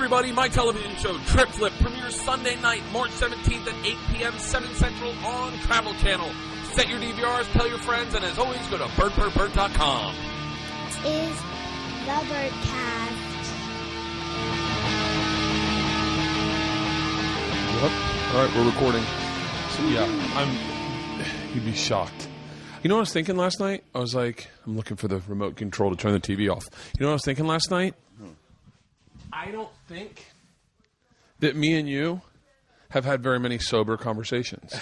everybody, my television show, Trip Flip, premieres Sunday night, March 17th at 8 p.m. 7 Central on Travel Channel. Set your DVRs, tell your friends, and as always, go to BertCast.com. This is the Bertcast. Yep. All right, we're recording. So, yeah, you'd be shocked. You know what I was thinking last night? I was like, I'm looking for the remote control to turn the TV off. You know what I was thinking last night? I don't think that me and you have had very many sober conversations.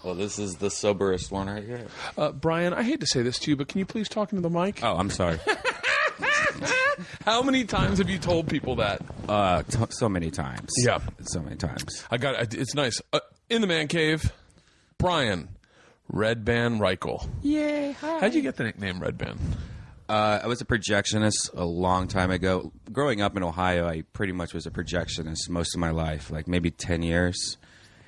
Well, this is the soberest one right here. Brian, I hate to say this to you, but can you please talk into the mic? Oh, I'm sorry. How many times have you told people that? So many times. Yeah. So many times. It's nice. In the man cave, Brian, REDBAN Reichel. Yay, hi. How'd you get the nickname REDBAN? I was a projectionist a long time ago. Growing up in Ohio, I pretty much was a projectionist most of my life, like maybe 10 years.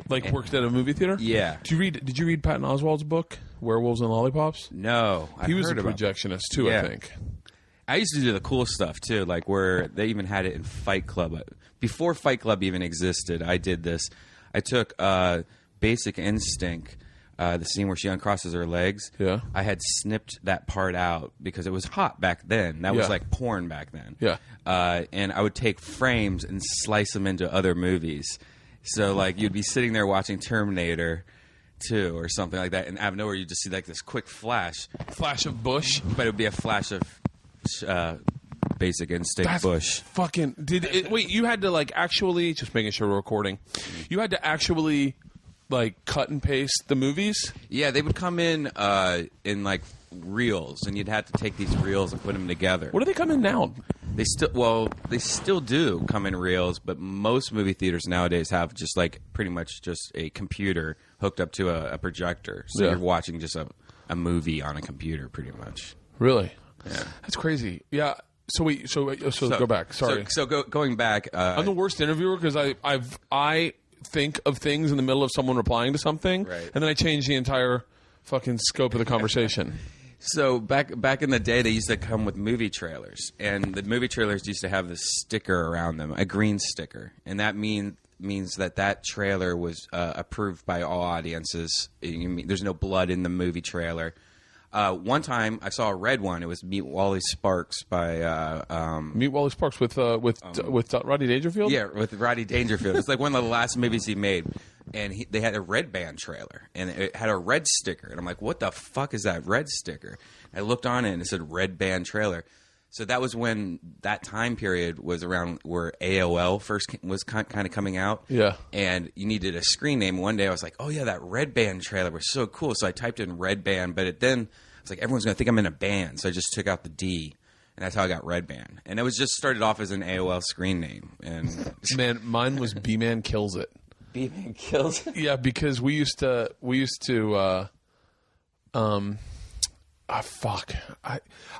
Like worked at a movie theater? Yeah. Did you read Patton Oswalt's book, Werewolves and Lollipops? No. He was a projectionist too, Yeah. I think. I used to do the cool stuff too, like where they even had it in Fight Club. Before Fight Club even existed, I did this. I took Basic Instinct, the scene where she uncrosses her legs. Yeah. I had snipped that part out because it was hot back then. That was Yeah. like porn back then. Yeah. And I would take frames and slice them into other movies. So like you'd be sitting there watching Terminator 2 or something like that, and out of nowhere you just see like this quick flash. Flash of Bush. But it would be a flash of Basic Instinct That's Bush. fucking... Wait, you had to like actually... Just making sure we're recording. You had to actually like cut and paste the movies? Yeah, they would come in like reels, and you'd have to take these reels and put them together. What do they come in now? They still do come in reels, but most movie theaters nowadays have just like pretty much just a computer hooked up to a projector. So Yeah. you're watching just a movie on a computer pretty much. Really? Yeah. That's crazy. Yeah. So go back. Sorry. Going back. I'm the worst interviewer because I think of things in the middle of someone replying to something, Right. and then I change the entire fucking scope of the conversation. So back in the day, they used to come with movie trailers, and the movie trailers used to have this sticker around them, a green sticker, and that means that trailer was approved by all audiences. There's no blood in the movie trailer. One time, I saw a red one. It was Meet Wally Sparks by Meet Wally Sparks with Rodney Dangerfield. Yeah, with Rodney Dangerfield. It's like one of the last movies he made, and they had a REDBAN trailer, and it had a red sticker, and I'm like, what the fuck is that red sticker? I looked on it, and it said REDBAN trailer. So that was when that time period was around where AOL first was kind of coming out. Yeah. And you needed a screen name. One day I was like, oh, yeah, that REDBAN trailer was so cool. So I typed in REDBAN, but then I was like, everyone's going to think I'm in a band. So I just took out the D, and that's how I got REDBAN. And it was just started off as an AOL screen name. And Man, mine was B-Man Kills It. B-Man Kills It? Yeah, because we used to fuck.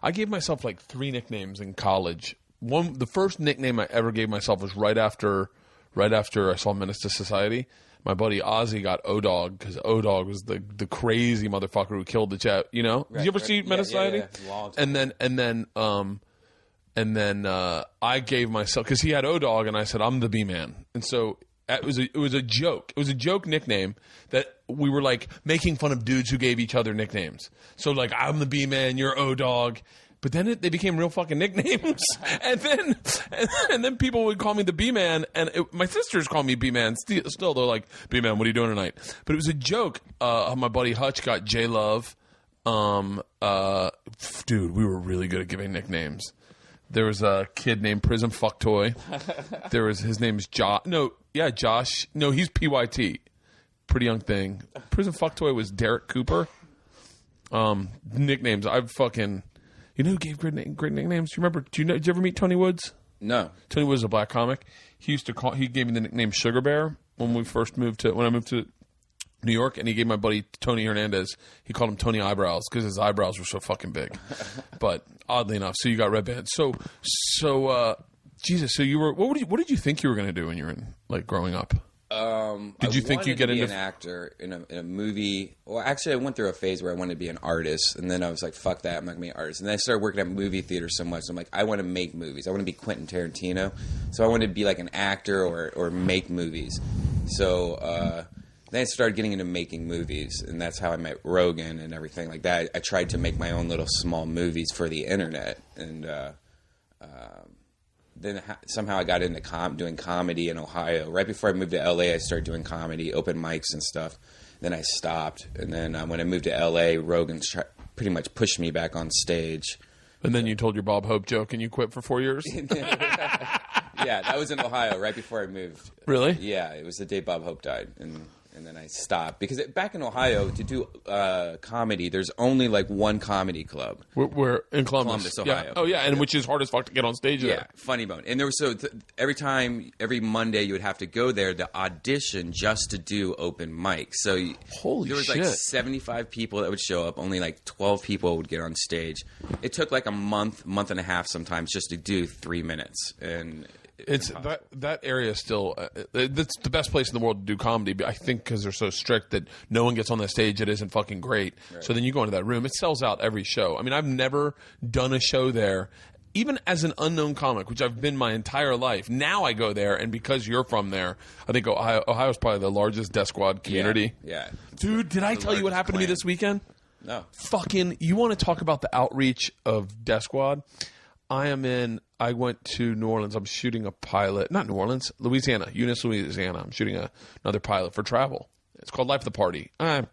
I gave myself like 3 nicknames in college. The first nickname I ever gave myself was right after I saw Menace to Society. My buddy Ozzy got O-Dog because O-Dog was the crazy motherfucker who killed the chat. You know? Did you ever see Menace to Society? Yeah. And then I gave myself, because he had O-Dog, and I said I'm the B-Man, and so. It was a joke. It was a joke nickname that we were like making fun of dudes who gave each other nicknames. So like, I'm the B-Man, you're O-Dog. But then they became real fucking nicknames. and then people would call me the B-Man, and my sisters call me B-Man. Still, they're like, B-Man, what are you doing tonight? But it was a joke. My buddy Hutch got J-Love. Dude, we were really good at giving nicknames. There was a kid named Prism Fucktoy. His name is Josh. Josh. No, he's PYT. Pretty young thing. Prism Fucktoy was Derek Cooper. Nicknames. You know who gave great nicknames? Do you remember? Did you ever meet Tony Woods? No. Tony Woods is a black comic. He gave me the nickname Sugar Bear when I moved to New York, and he gave my buddy Tony Hernandez, he called him Tony Eyebrows because his eyebrows were so fucking big. But oddly enough, so you got REDBAN. So Jesus, so you were what did you think you were going to do when you were growing up? Did you think you get into an actor in a movie? Well, actually, I went through a phase where I wanted to be an artist, and then I was like, "Fuck that! I'm not gonna be an artist." And then I started working at movie theaters so much. I'm like, I want to make movies. I want to be Quentin Tarantino. So I wanted to be like an actor or make movies. So then I started getting into making movies, and that's how I met Rogan and everything like that. I tried to make my own little small movies for the internet, and then somehow I got into doing comedy in Ohio. Right before I moved to LA, I started doing comedy, open mics and stuff. Then I stopped, and then when I moved to LA, Rogan pretty much pushed me back on stage. And then you told your Bob Hope joke, and you quit for 4 years? Yeah, that was in Ohio right before I moved. Really? Yeah, it was the day Bob Hope died, and then I stopped. Because back in Ohio, to do comedy, there's only like one comedy club. We're in Columbus. Ohio. Yeah. Oh, yeah, and which is hard as fuck to get on stage there. Yeah, Funny Bone. And there was every Monday you would have to go there to audition just to do open mics. So Holy there was shit. like 75 people that would show up. Only like 12 people would get on stage. It took like a month and a half sometimes just to do 3 minutes. And it's that area is still it's the best place in the world to do comedy. But I think because they're so strict that no one gets on the stage that isn't fucking great. Right. So then you go into that room, it sells out every show. I mean, I've never done a show there, even as an unknown comic, which I've been my entire life. Now I go there, and because you're from there, I think Ohio's probably the largest Death Squad community. Yeah. Dude, did I tell you what happened to me this weekend? No. Fucking, you want to talk about the outreach of Death Squad? I went to New Orleans. I'm shooting a pilot. Not New Orleans, Louisiana. Eunice, Louisiana. I'm shooting another pilot for travel. It's called Life of the Party. I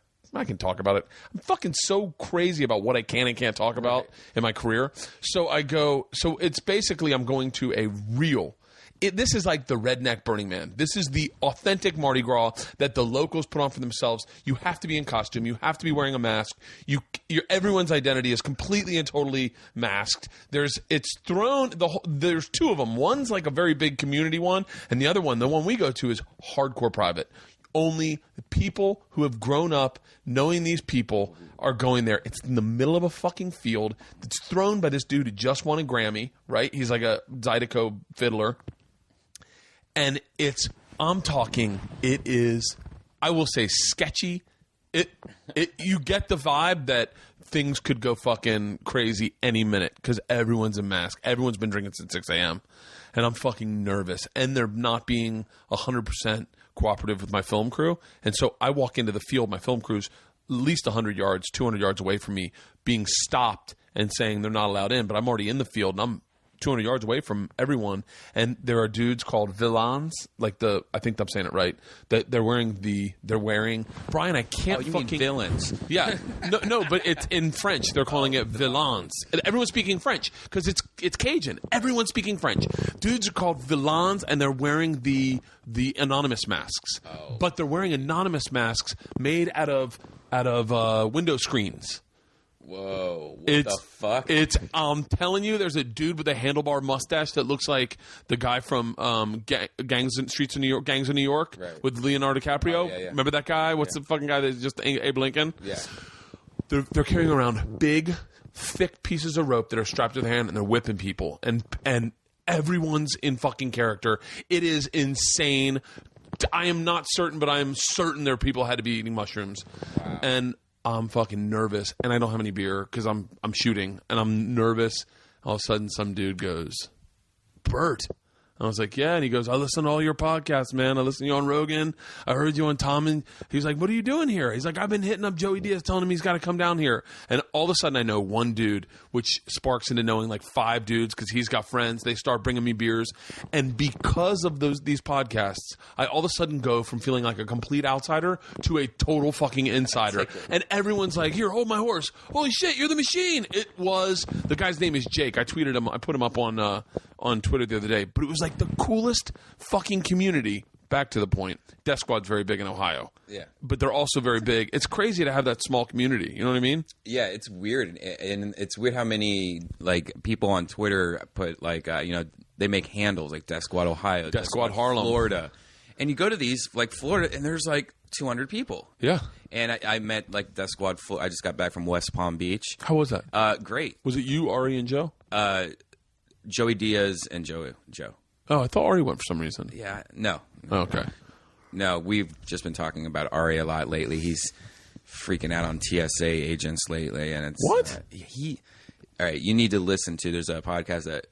can talk about it. I'm fucking so crazy about what I can and can't talk about in my career. So it's basically I'm going to a real... This is like the redneck Burning Man. This is the authentic Mardi Gras that the locals put on for themselves. You have to be in costume. You have to be wearing a mask. Everyone's identity is completely and totally masked. There's two of them. One's like a very big community one, and the other one, the one we go to, is hardcore private. Only the people who have grown up knowing these people are going there. It's in the middle of a fucking field. It's thrown by this dude who just won a Grammy, right? He's like a Zydeco fiddler. And it is, I will say, sketchy. You get the vibe that things could go fucking crazy any minute because everyone's in mask. Everyone's been drinking since 6 a.m. And I'm fucking nervous. And they're not being 100% cooperative with my film crew. And so I walk into the field. My film crew's at least 100 yards, 200 yards away from me, being stopped and saying they're not allowed in. But I'm already in the field, and I'm 200 yards away from everyone, and there are dudes called villains, I think I'm saying it right, that they're wearing Brian, I can't mean villains. Yeah. No, but it's in French. They're calling it villains. And everyone's speaking French because it's Cajun. Everyone's speaking French. Dudes are called villains, and they're wearing the anonymous masks. Oh. But they're wearing anonymous masks made out of window screens. Whoa! What the fuck? I'm telling you, there's a dude with a handlebar mustache that looks like the guy from Gangs of New York, right, with Leonardo DiCaprio. Oh, yeah. Remember that guy? What's the fucking guy that's just Abe Lincoln? Yeah. They're carrying around big, thick pieces of rope that are strapped to their hand, and they're whipping people, and everyone's in fucking character. It is insane. I am not certain, but I am certain there are people who had to be eating mushrooms. Wow. And I'm fucking nervous, and I don't have any beer because I'm shooting, and I'm nervous. All of a sudden, some dude goes, "Bert." I was like, yeah. And he goes, "I listen to all your podcasts, man. I listen to you on Rogan. I heard you on Tom." And he's like, "What are you doing here?" He's like, "I've been hitting up Joey Diaz, telling him he's got to come down here." And all of a sudden I know one dude, which sparks into knowing like 5 dudes because he's got friends. They start bringing me beers. And because of these podcasts, I all of a sudden go from feeling like a complete outsider to a total fucking insider. And everyone's like, "Here, hold my horse. Holy shit, you're the machine." The guy's name is Jake. I tweeted him. I put him up on Twitter the other day, but it was like the coolest fucking community. Back to the point, Death Squad's very big in Ohio. Yeah. But they're also very big. It's crazy to have that small community. You know what I mean? Yeah, it's weird. And it's weird how many like people on Twitter put like, they make handles like Death Squad Ohio, Death Squad Harlem, Florida. And you go to these like Florida and there's like 200 people. Yeah. And I met like Death Squad. I just got back from West Palm Beach. How was that? Great. Was it you, Ari, and Joe? Joey Diaz and Joe. Oh, I thought Ari went for some reason. Yeah, no. Oh, okay. No, we've just been talking about Ari a lot lately. He's freaking out on TSA agents lately, and it's What? All right, you need to listen to. There's a podcast that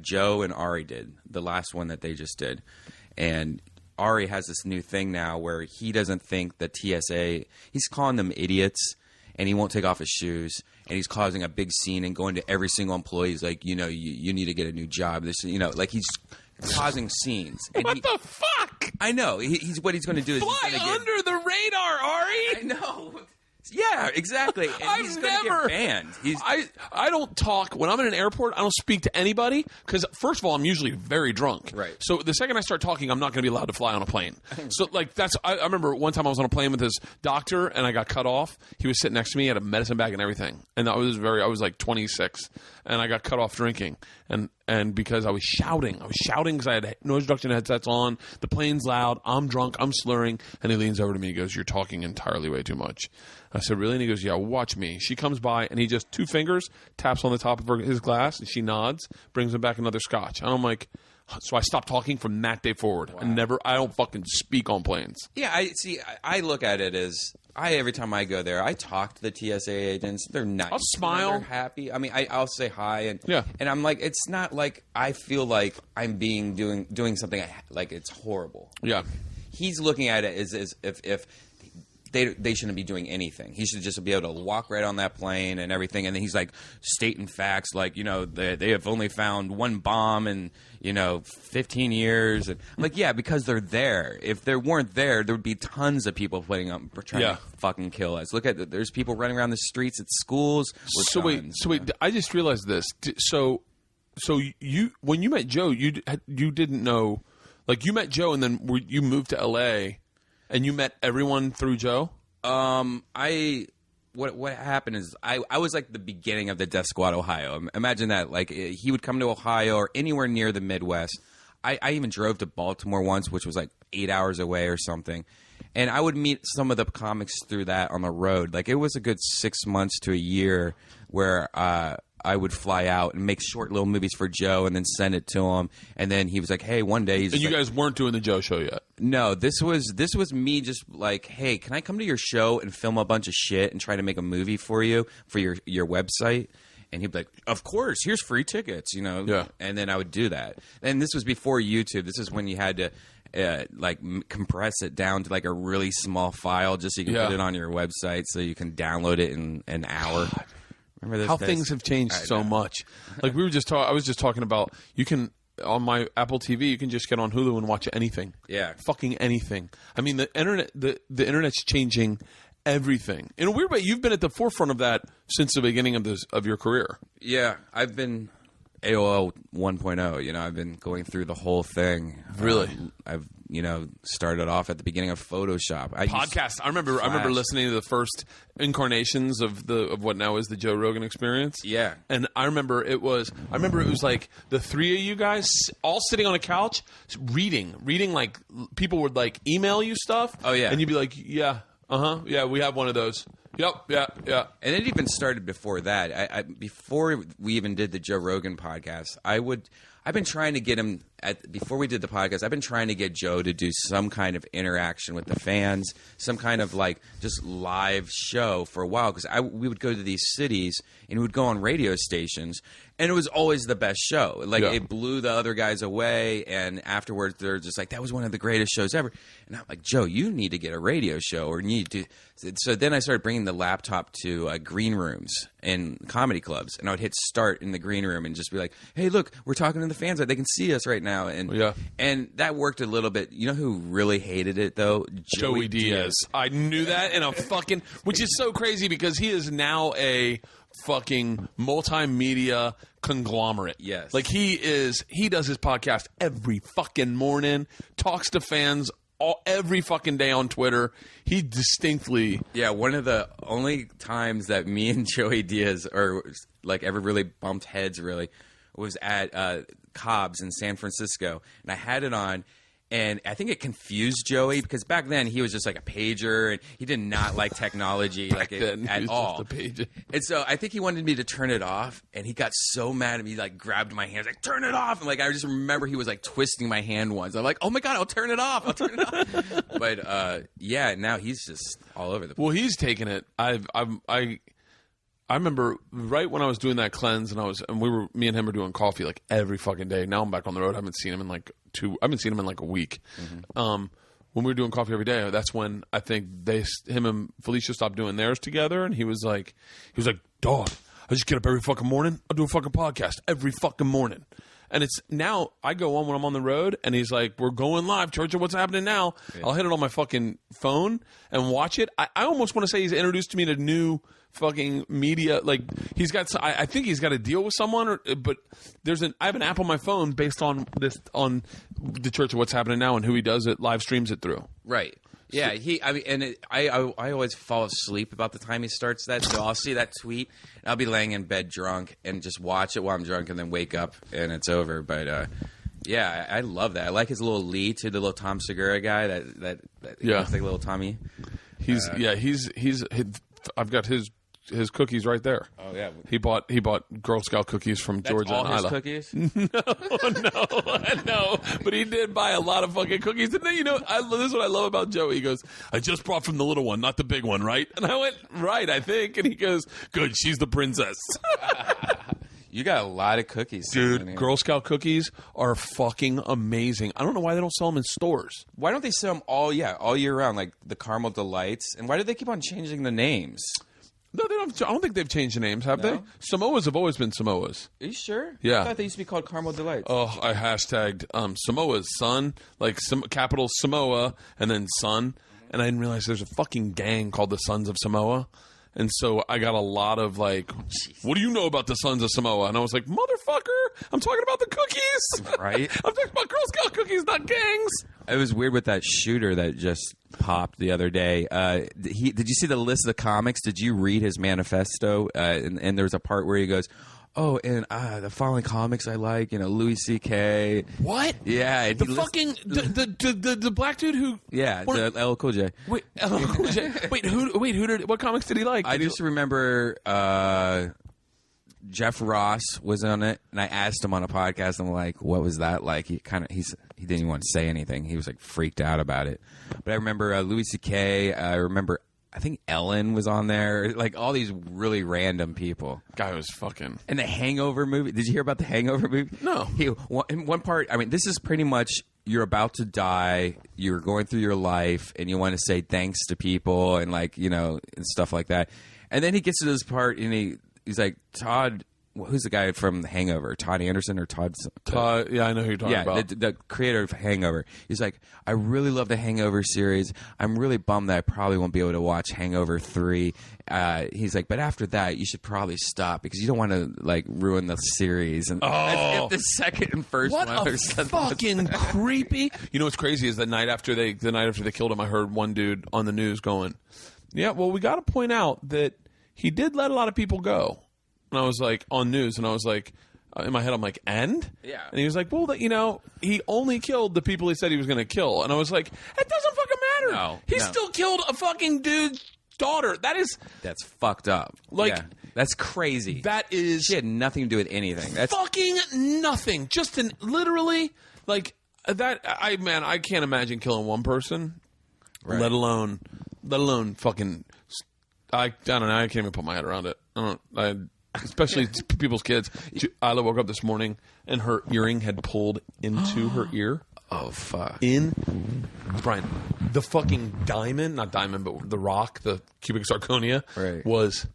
Joe and Ari did, the last one that they just did, and Ari has this new thing now where he doesn't think that TSA. He's calling them idiots, and he won't take off his shoes, and he's causing a big scene and going to every single employee. He's like, you need to get a new job. This, like he's causing scenes. And What the fuck? I know. He's what he's going to do is Fly he's gonna under the radar, Ari. I know. Yeah, exactly. And he's going to get banned. I don't talk when I'm in an airport. I don't speak to anybody because first of all, I'm usually very drunk. Right. So the second I start talking, I'm not going to be allowed to fly on a plane. So like I remember one time I was on a plane with this doctor and I got cut off. He was sitting next to me, had a medicine bag and everything, and I was like 26, and I got cut off drinking and because I was shouting because I had noise reduction headsets on. The plane's loud. I'm drunk. I'm slurring, and he leans over to me. He goes, "You're talking entirely way too much." I said, "Really?" And he goes, "Yeah, watch me." She comes by, and he just 2 fingers taps on the top of his glass, and she nods, brings him back another scotch. And I'm like, so I stopped talking from that day forward. Wow. I don't fucking speak on planes. Yeah, I look at it as every time I go there, I talk to the TSA agents. They're nice. I'll smile. They're happy. I mean, I'll say hi, and yeah. And I'm like, it's not like I feel like I'm doing something like it's horrible. Yeah. He's looking at it as if they shouldn't be doing anything. He should just be able to walk right on that plane and everything. And then he's like stating facts like, they have only found 1 bomb in, 15 years. And I'm like, yeah, because they're there. If they weren't there, there would be tons of people trying to fucking kill us. Look at there's people running around the streets at schools. So wait, I just realized this. So you when you met Joe, you didn't know, like you met Joe and then you moved to LA. And you met everyone through Joe? What happened is I was like the beginning of the Death Squad, Ohio. Imagine that. Like he would come to Ohio or anywhere near the Midwest. I even drove to Baltimore once, which was like 8 hours away or something. And I would meet some of the comics through that on the road. Like it was a good 6 months to a year where I would fly out and make short little movies for Joe and then send it to him. And then he was like, hey, one day he's And you guys weren't doing the Joe show yet? No, this was me just like, hey, can I come to your show and film a bunch of shit and try to make a movie for you for your website? And he'd be like, of course, here's free tickets, Yeah. And then I would do that. And this was before YouTube. This is when you had to compress it down to like a really small file just so you can put it on your website so you can download it in an hour. God. Remember those How days? things have changed so much. Like I was just talking about, you can on my Apple TV, you can just get on Hulu and watch anything. Yeah, fucking anything. I mean, the internet, the internet's changing everything in a weird way. You've been at the forefront of that since the beginning of your career. Yeah, I've been AOL 1.0. I've been going through the whole thing. Really, I've started off at the beginning of Photoshop. Podcast. I remember listening to the first incarnations of what now is the Joe Rogan Experience. Yeah, and I remember it was like the 3 of you guys all sitting on a couch reading. Like people would like email you stuff. Oh yeah, and you'd be like, yeah, yeah, we have one of those. Yep, yeah. And it even started before that. Before we even did the Joe Rogan podcast, I've been trying to get him before we did the podcast. I've been trying to get Joe to do some kind of interaction with the fans, some kind of like just live show for a while because we would go to these cities and we would go on radio stations, and it was always the best show. Like it blew the other guys away, and afterwards they're just like, that was one of the greatest shows ever. And I'm like, Joe, you need to get a radio show, or you need to. So then I started bringing the laptop to green rooms and comedy clubs, and I would hit start in the green room and just be like, hey, look, we're talking to the fans. They can see us right now. And that worked a little bit. You know who really hated it, though? Joey Diaz. I knew that in a fucking... Which is so crazy because he is now a fucking multimedia conglomerate. Yes. Like he does his podcast every fucking morning, talks to fans every fucking day on Twitter. He distinctly... Yeah, one of the only times that me and Joey Diaz ever really bumped heads really was at Cobb's in San Francisco. And I had it on, And I think it confused Joey because back then he was just like a pager and he did not like technology at all. And so I think he wanted me to turn it off, and he got so mad at me, like grabbed my hand, like turn it off. And like I just remember he was like twisting my hand once. I'm like, oh my God, I'll turn it off. But yeah, now he's just all over the place. Well, he's taken it. I remember right when I was doing that cleanse, and me and him were doing coffee like every fucking day. Now I'm back on the road. I haven't seen him in like a week. When we were doing coffee every day, that's when I think him and Felicia stopped doing theirs together, and he was like, dog, I just get up every fucking morning. I do a fucking podcast every fucking morning. And it's now I go on when I'm on the road, and he's like, we're going live, Churchill, what's happening now? Yeah. I'll hit it on my fucking phone and watch it. I almost want to say he's introduced me to new fucking media. Like he's got, I think he's got a deal with someone, but I have an app on my phone based on the Church of What's Happening Now and who he does it, live streams it through. Right. Yeah, I always fall asleep about the time he starts that, so I'll see that tweet, and I'll be laying in bed drunk and just watch it while I'm drunk, and then wake up and it's over. But yeah, I love that. I like his little lead to the little Tom Segura guy that looks like little Tommy. I've got his cookies right there. Oh yeah, he bought Girl Scout cookies from Georgia and Isla. Cookies? No. But he did buy a lot of fucking cookies. And then this is what I love about Joey. He goes, "I just brought from the little one, not the big one, right?" And I went, "Right, I think." And he goes, "Good, she's the princess." You got a lot of cookies, dude. Girl Scout cookies are fucking amazing. I don't know why they don't sell them in stores. Why don't they sell them all year round, like the Caramel Delights? And why do they keep on changing the names? No, they don't. I don't think they've changed the names, have they? Samoas have always been Samoas. Are you sure? Yeah. I thought they used to be called Caramel Delights. Oh, I hashtagged Samoas, son. Like capital Samoa and then son. And I didn't realize there's a fucking gang called the Sons of Samoa. And so I got a lot of like, what do you know about the Sons of Samoa? And I was like, motherfucker, I'm talking about the cookies. Right. I'm talking about Girl Scout cookies, not gangs. It was weird with that shooter that just popped the other day. Did you see the list of the comics? Did you read his manifesto? And there was a part where he goes, oh, and the following comics I like, Louis C.K. What? Yeah. The black dude who... Yeah, the LL Cool J. Wait, LL Cool J. What comics did he like? I just remember Jeff Ross was on it, and I asked him on a podcast, and I'm like, what was that like? He didn't even want to say anything. He was like freaked out about it. But I remember Louis C.K. I think Ellen was on there. Like all these really random people. Guy was fucking. And the Hangover movie. Did you hear about the Hangover movie? No. In one part, this is pretty much you're about to die. You're going through your life, and you want to say thanks to people and and stuff like that. And then he gets to this part, and he's like, Todd. Who's the guy from The Hangover? Todd Anderson or Todd? Yeah, I know who you're talking about. The creator of Hangover. He's like, I really love the Hangover series. I'm really bummed that I probably won't be able to watch Hangover 3. He's like, but after that, you should probably stop because you don't want to ruin the series. And if the second and first what one a fucking creepy. You know what's crazy is the night after they killed him, I heard one dude on the news going, yeah, well, we got to point out that he did let a lot of people go. And I was like, on news, and I was like, in my head, I'm like, and? Yeah. And he was like, well, he only killed the people he said he was going to kill. And I was like, it doesn't fucking matter. No. He still killed a fucking dude's daughter. That's fucked up. That's crazy. She had nothing to do with anything. That's fucking nothing. Just literally, that, I can't imagine killing one person, right. let alone fucking, I don't know, I can't even put my head around it. Especially people's kids. Isla woke up this morning and her earring had pulled into her ear. Oh, fuck. Brian, the fucking diamond, not diamond, but the rock, the cubic zirconia, was,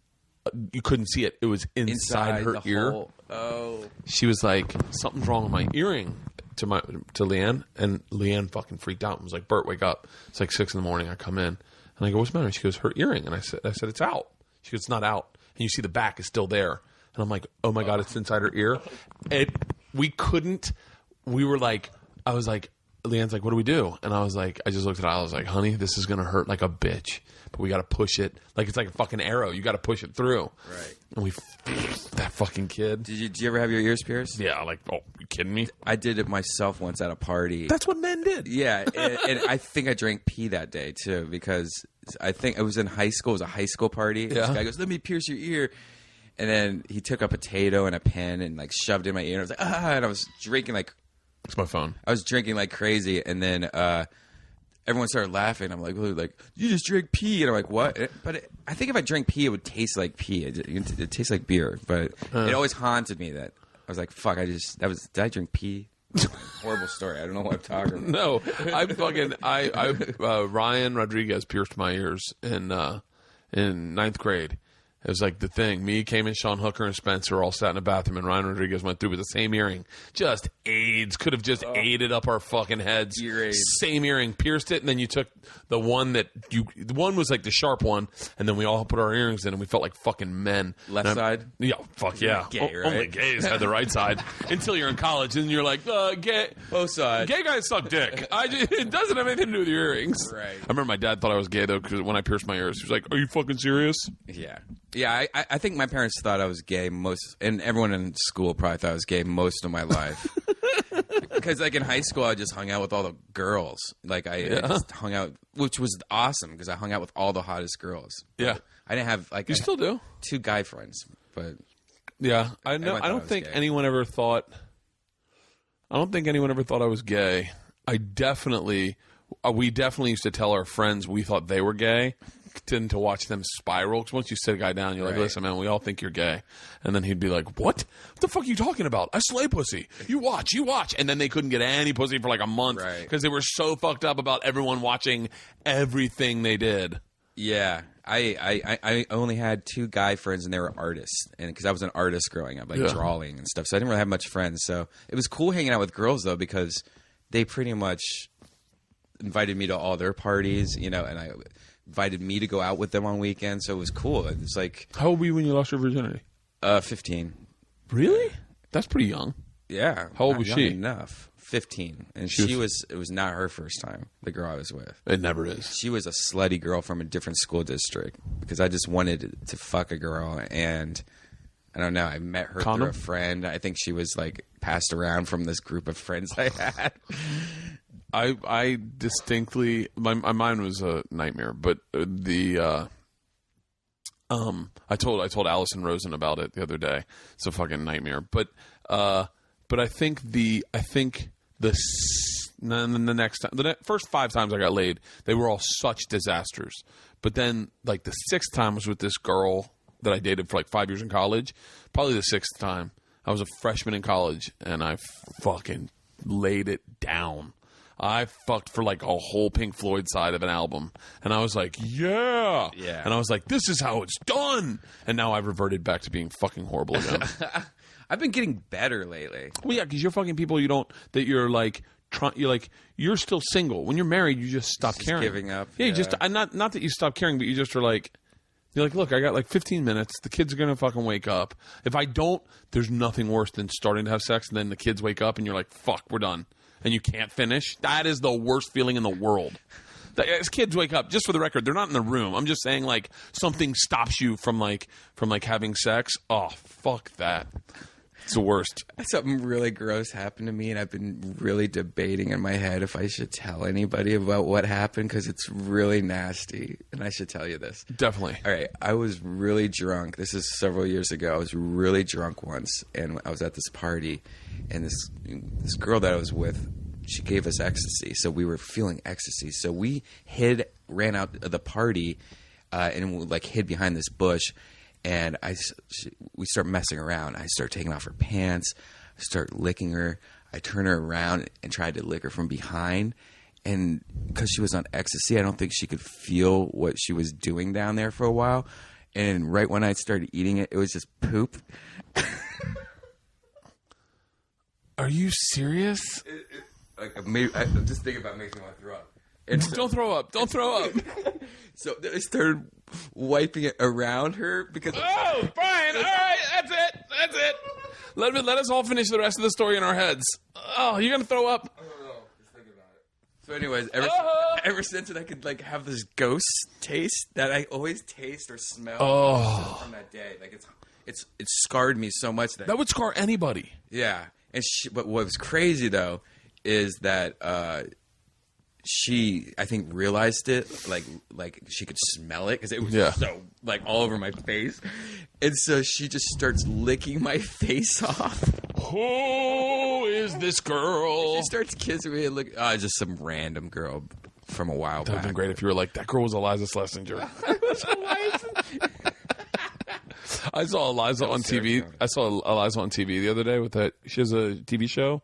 you couldn't see it. It was inside her ear. Oh. She was like, something's wrong with my earring to Leanne. And Leanne fucking freaked out and was like, Bert, wake up. It's like 6 a.m. I come in and I go, what's the matter? She goes, her earring. And I said, it's out. She goes, it's not out. And you see the back is still there. And I'm like, oh my God, it's inside her ear. We were like, I was like, Leanne's like, what do we do? And I was like, I just looked at it. I was like, honey, this is going to hurt like a bitch. But we got to push it. Like, it's like a fucking arrow. You got to push it through. Right. And that fucking kid. Did you ever have your ears pierced? Yeah, like, oh, you kidding me? I did it myself once at a party. That's what men did. Yeah, and I think I drank pee that day, too, because I think it was in high school. It was a high school party. Yeah. This guy goes, let me pierce your ear. And then he took a potato and a pen and, like, shoved it in my ear. And I was like, and I was drinking, like... It's my phone. I was drinking like crazy, and then everyone started laughing. I'm like, you just drank pee, and I'm like, what? But I think if I drank pee, it would taste like pee. It tastes like beer, but it always haunted me that I was like, fuck, did I drink pee? Horrible story. I don't know what I'm talking about. No, Ryan Rodriguez pierced my ears in ninth grade. It was like the thing. Me, Cayman, Sean Hooker, and Spencer all sat in a bathroom, and Ryan Rodriguez went through with the same earring. Just AIDS. Could have just aided up our fucking heads. Ear AIDS. Same earring. Pierced it, and then you took the one that the one was like the sharp one, and then we all put our earrings in, and we felt like fucking men. Left side? Yeah, fuck yeah. Gay, right? Only gays had the right side. Until you're in college, and you're like, gay. Both sides. Gay guys suck dick. It doesn't have anything to do with your earrings. Right. I remember my dad thought I was gay, though, because when I pierced my ears, he was like, are you fucking serious? Yeah. Yeah, I think my parents thought I was gay and everyone in school probably thought I was gay most of my life. Because, like, in high school, I just hung out with all the girls. Like, I just hung out, which was awesome, because I hung out with all the hottest girls. Yeah. I didn't have, like... You still do? 2 guy friends, but... Yeah. I don't think anyone ever thought... I don't think anyone ever thought I was gay. We definitely used to tell our friends we thought they were gay, to watch them spiral. Because once you sit a guy down, you're like, listen, man, we all think you're gay. And then he'd be like, what the fuck are you talking about? I slay pussy. You watch. And then they couldn't get any pussy for like a month because they were so fucked up about everyone watching everything they did. Yeah. I only had 2 guy friends, and they were artists. And because I was an artist growing up, like drawing and stuff. So I didn't really have much friends. So it was cool hanging out with girls, though, because they pretty much invited me to all their parties, and I invited me to go out with them on weekends, so it was cool. It's like... How old were you when you lost your virginity? 15. Really? That's pretty young. Yeah. How old was she? Enough. 15. And it was not her first time, the girl I was with. It never is. She was a slutty girl from a different school district, because I just wanted to fuck a girl, and I don't know, I met her through a friend. I think she was like passed around from this group of friends I had. I distinctly, my mind was a nightmare, but I told Allison Rosen about it the other day. It's a fucking nightmare, but I think the next time, the first 5 times I got laid, they were all such disasters. But then, like, the 6th time was with this girl that I dated for like 5 years in college. Probably the 6th time, I was a freshman in college, and I fucking laid it down. I fucked for like a whole Pink Floyd side of an album. And I was like, yeah. And I was like, this is how it's done. And now I've reverted back to being fucking horrible again. I've been getting better lately. Well, yeah, because you're fucking people you're still single. When you're married, you just stop caring. Giving up. Yeah, not that you stop caring, but you just are like, you're like, look, I got like 15 minutes. The kids are going to fucking wake up. If I don't, there's nothing worse than starting to have sex and then the kids wake up and you're like, fuck, we're done. And you can't finish. That is the worst feeling in the world. As kids wake up, just for the record, they're not in the room. I'm just saying, like, something stops you from having sex. Oh, fuck that. It's the worst. Something really gross happened to me, and I've been really debating in my head if I should tell anybody about what happened, because it's really nasty, and I should tell you this. Definitely. All right. I was really drunk. This is several years ago. I was really drunk once, and I was at this party, and this girl that I was with, she gave us ecstasy, so we were feeling ecstasy. So we ran out of the party, and like hid behind this bush. And we start messing around. I start taking off her pants. I start licking her. I turn her around and tried to lick her from behind. And because she was on ecstasy, I don't think she could feel what she was doing down there for a while. And right when I started eating it, it was just poop. Are you serious? I'm just thinking about making me want to throw up. Don't throw up. Don't throw up. So I started wiping it around her because... Oh, fine. All right. That's it. Let us all finish the rest of the story in our heads. Oh, you're going to throw up? I don't know. Just think about it. So anyways, ever since then, I could like have this ghost taste that I always taste or smell from that day. Like it's scarred me so much that would scar anybody. Yeah, and but what was crazy though is that she, I think, realized it. Like she could smell it because it was so like all over my face, and so she just starts licking my face off. Who is this girl? She starts kissing me and look. Just some random girl from a while back. That would have been great if you were like, that girl was Eliza Schlesinger. I saw Eliza on TV. I saw Eliza on TV the other day with that. She has a TV show.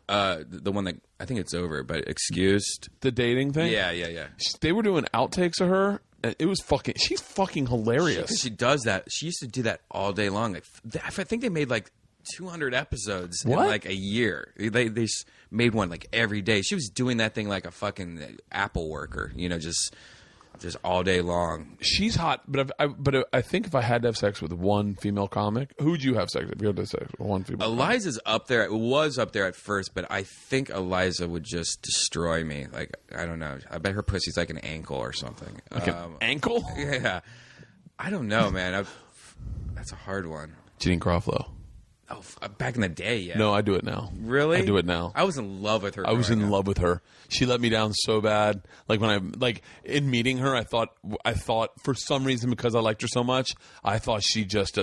The one that I think it's over, but Excused. The dating thing? Yeah. They were doing outtakes of her. It was she's fucking hilarious. She does that. She used to do that all day long. Like, I think they made like 200 episodes in like a year. They made one like every day. She was doing that thing like a fucking Apple worker, just all day long. She's hot, but I think if I had to have sex with one female comic, who would you have sex with if you had to have sex with one female Eliza's comic? up there. It was up there at first, but I think Eliza would just destroy me. Like, I don't know. I bet her pussy's like an ankle or something. Like an ankle? Yeah. I don't know, man. That's a hard one. Jeanine Garofalo. Oh, back in the day, yeah. No, I do it now. Really? I do it now. I was in love with her. I was in love with her. She let me down so bad. Like in meeting her, I thought for some reason, because I liked her so much, I thought she just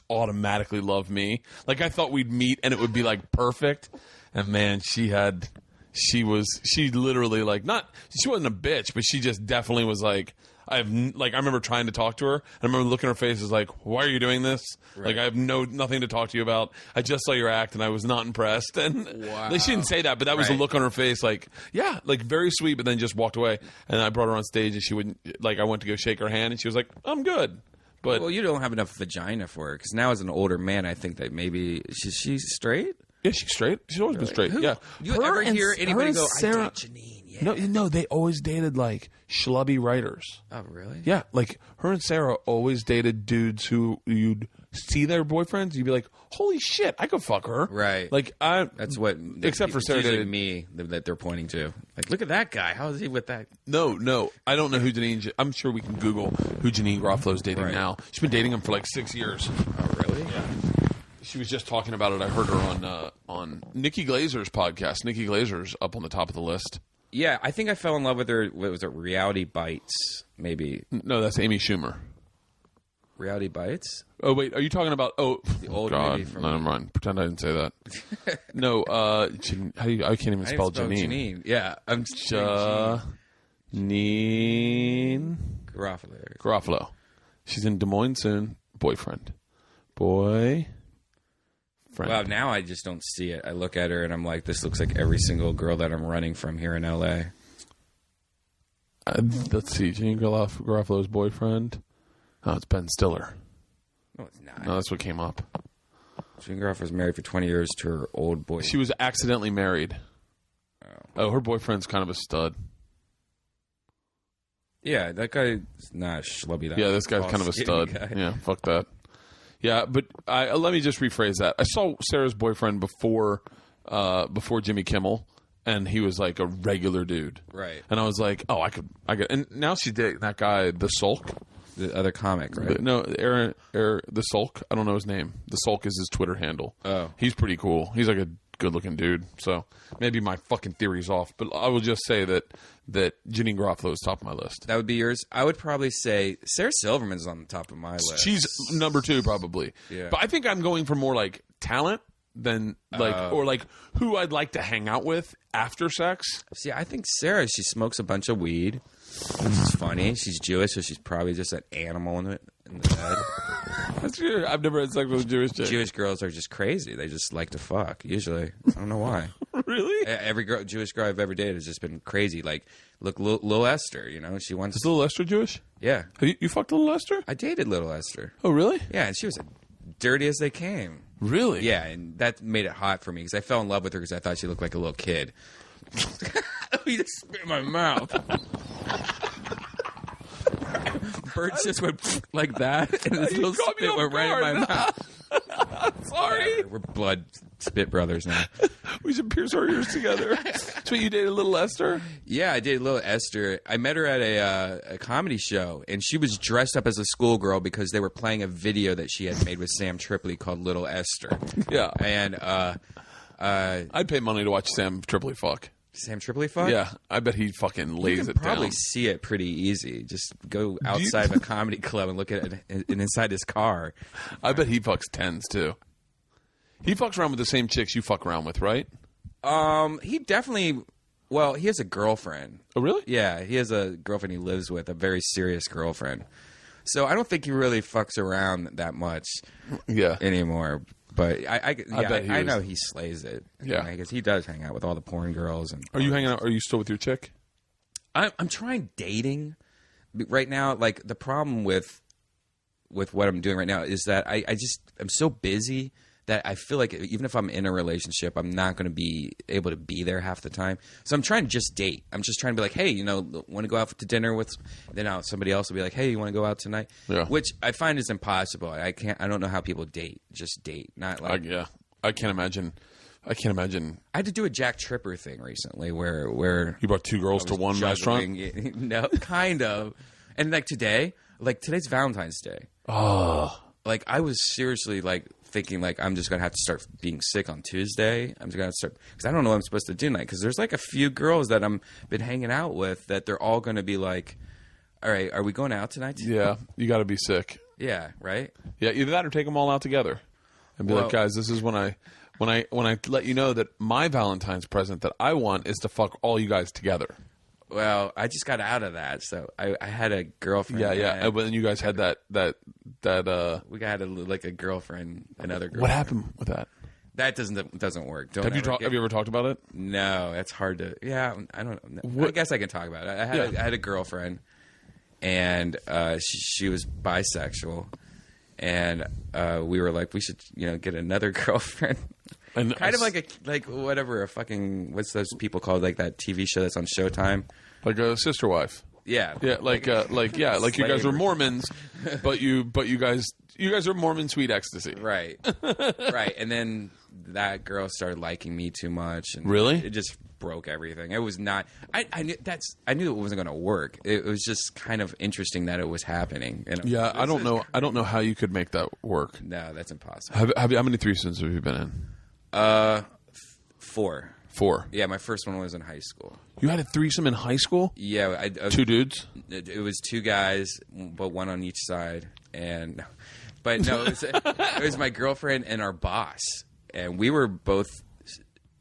automatically loved me. Like I thought we'd meet and it would be like perfect. And man, she literally like she wasn't a bitch, but she just definitely was like, I remember trying to talk to her, and I remember looking at her face as like, why are you doing this? Right. Like, I have nothing to talk to you about. I just saw your act, and I was not impressed. And like, she didn't say that, but that was the look on her face, like, yeah, like very sweet, but then just walked away. And I brought her on stage, and she wouldn't, like, I went to go shake her hand, and she was like, I'm good. But well, you don't have enough vagina for her, because now as an older man, I think that maybe she's straight. Yeah, she's straight. She's always been straight. Yeah. You ever hear anybody go, Sarah, I date Jeanine? Yeah. No, they always dated like schlubby writers. Oh, really? Yeah, like her and Sarah always dated dudes who you'd see their boyfriends, you'd be like, holy shit, I could fuck her. Right. Like that's what. Except for Sarah dated me that they're pointing to. Like, look at that guy. How is he with that? No, I don't know who Jeanine. I'm sure we can Google who Jeanine Garofalo's dating now. She's been dating him for like 6 years. Oh, really? Yeah. She was just talking about it. I heard her on Nikki Glazer's podcast. Nikki Glazer's up on the top of the list. Yeah, I think I fell in love with her. What was it? Reality Bites, maybe. No, that's Amy Schumer. Reality Bites? Oh wait, are you talking about the old movie from? No, never mind. Pretend I didn't say that. No, I can't even spell Jeanine. Yeah, I'm Jeanine Garofalo. She's in Des Moines soon. Boyfriend. Wow, now I just don't see it. I look at her and I'm like, this looks like every single girl that I'm running from here in L.A. Let's see. Jeanine Garofalo's boyfriend. Oh, it's Ben Stiller. No, it's not. No, that's what came up. Jeanine Garofalo's married for 20 years to her old boyfriend. She was accidentally married. Oh, her boyfriend's kind of a stud. Yeah, that guy's not schlubby. Yeah, this guy's kind of a stud. Guy. Yeah, fuck that. Yeah, but let me just rephrase that. I saw Sarah's boyfriend before Jimmy Kimmel, and he was like a regular dude. Right. And I was like, oh, I could. And now she's dating that guy, The Sulk. The other comic, right? Aaron, The Sulk. I don't know his name. The Sulk is his Twitter handle. Oh. He's pretty cool. He's like a good-looking dude. So maybe my fucking theory's off, but I will just say that Jeanine Garofalo is top of my list. That would be yours. I would probably say Sarah Silverman's on the top of my list. She's number 2 probably. Yeah. But I think I'm going for more like talent than like or like who I'd like to hang out with after sex. See, I think Sarah, she smokes a bunch of weed. She's funny. She's Jewish, so she's probably just an animal in the bed. That's true. I've never had sex with a Jewish chick. Jewish girls are just crazy. They just like to fuck, usually. I don't know why. Really? Every Jewish girl I've ever dated has just been crazy. Like, look, Lil Esther, she wants... Is Lil Esther Jewish? Yeah. Have you fucked Lil Esther? I dated Lil Esther. Oh, really? Yeah, and she was dirty as they came. Really? Yeah, and that made it hot for me because I fell in love with her because I thought she looked like a little kid. You just spit in my mouth. Birds just went like that, and this little spit went right in my mouth. Sorry. We're blood spit brothers now. We should pierce our ears together. So you dated little Esther? Yeah, I dated little Esther. I met her at a comedy show, and she was dressed up as a schoolgirl because they were playing a video that she had made with Sam Tripoli called Little Esther. Yeah. And I'd pay money to watch Sam Tripoli fuck. Sam Tripoli fuck? Yeah, I bet he fucking lays You it can probably down. see it pretty easy. Just go outside of a comedy club and look at it and inside his car. I bet he fucks tens too. He fucks around with the same chicks you fuck around with, right? He definitely. Well, he has a girlfriend. Oh, really? Yeah, he has a girlfriend he lives with, a very serious girlfriend. So I don't think he really fucks around that much Yeah. anymore. But I know he slays it. Yeah. Because he does hang out with all the porn girls. And Are you hanging out? Are you still with your chick? I'm trying dating right now. Like the problem with what I'm doing right now is that I'm so busy that I feel like even if I'm in a relationship, I'm not going to be able to be there half the time. So I'm trying to just date. I'm just trying to be like, hey, want to go out to dinner with? Then somebody else will be like, hey, you want to go out tonight? Yeah. Which I find is impossible. I don't know how people date. Just date, not like. Yeah. I can't imagine. I had to do a Jack Tripper thing recently where You brought two girls to one restaurant? No, kind of. And today's Valentine's Day. Oh. Like I was seriously thinking I'm just gonna have to start being sick on Tuesday. I'm just gonna start because I don't know what I'm supposed to do tonight. Because there's a few girls that I'm been hanging out with that they're all gonna be like, all right, are we going out tonight? Yeah. You got to be sick. Yeah, right. Yeah. Either that or take them all out together and be like, guys, this is when I let you know that my Valentine's present that I want is to fuck all you guys together. Well, I just got out of that, so I had a girlfriend. Yeah. But then you guys had that. We got a girlfriend, another girlfriend. What happened with that? That doesn't work. Have you ever talked about it? No, it's hard to. Yeah, I don't know. I guess I can talk about it. I had a girlfriend, and she was bisexual, and we were like, we should get another girlfriend. And kind of a fucking what's those people called, like that TV show that's on Showtime, like a sister wife. Yeah, like you guys are Mormons, but you guys are Mormon sweet ecstasy. Right. Right. And then that girl started liking me too much, and really, it just broke everything. It was not. I knew it wasn't going to work. It was just kind of interesting that it was happening. Yeah, I don't know. I don't know how you could make that work. No, that's impossible. How many threesomes have you been in? 4. 4. Yeah, my first one was in high school. You had a threesome in high school? Yeah, 2 dudes. It was 2 guys, but one on each side, but no, it was my girlfriend and our boss, and we were both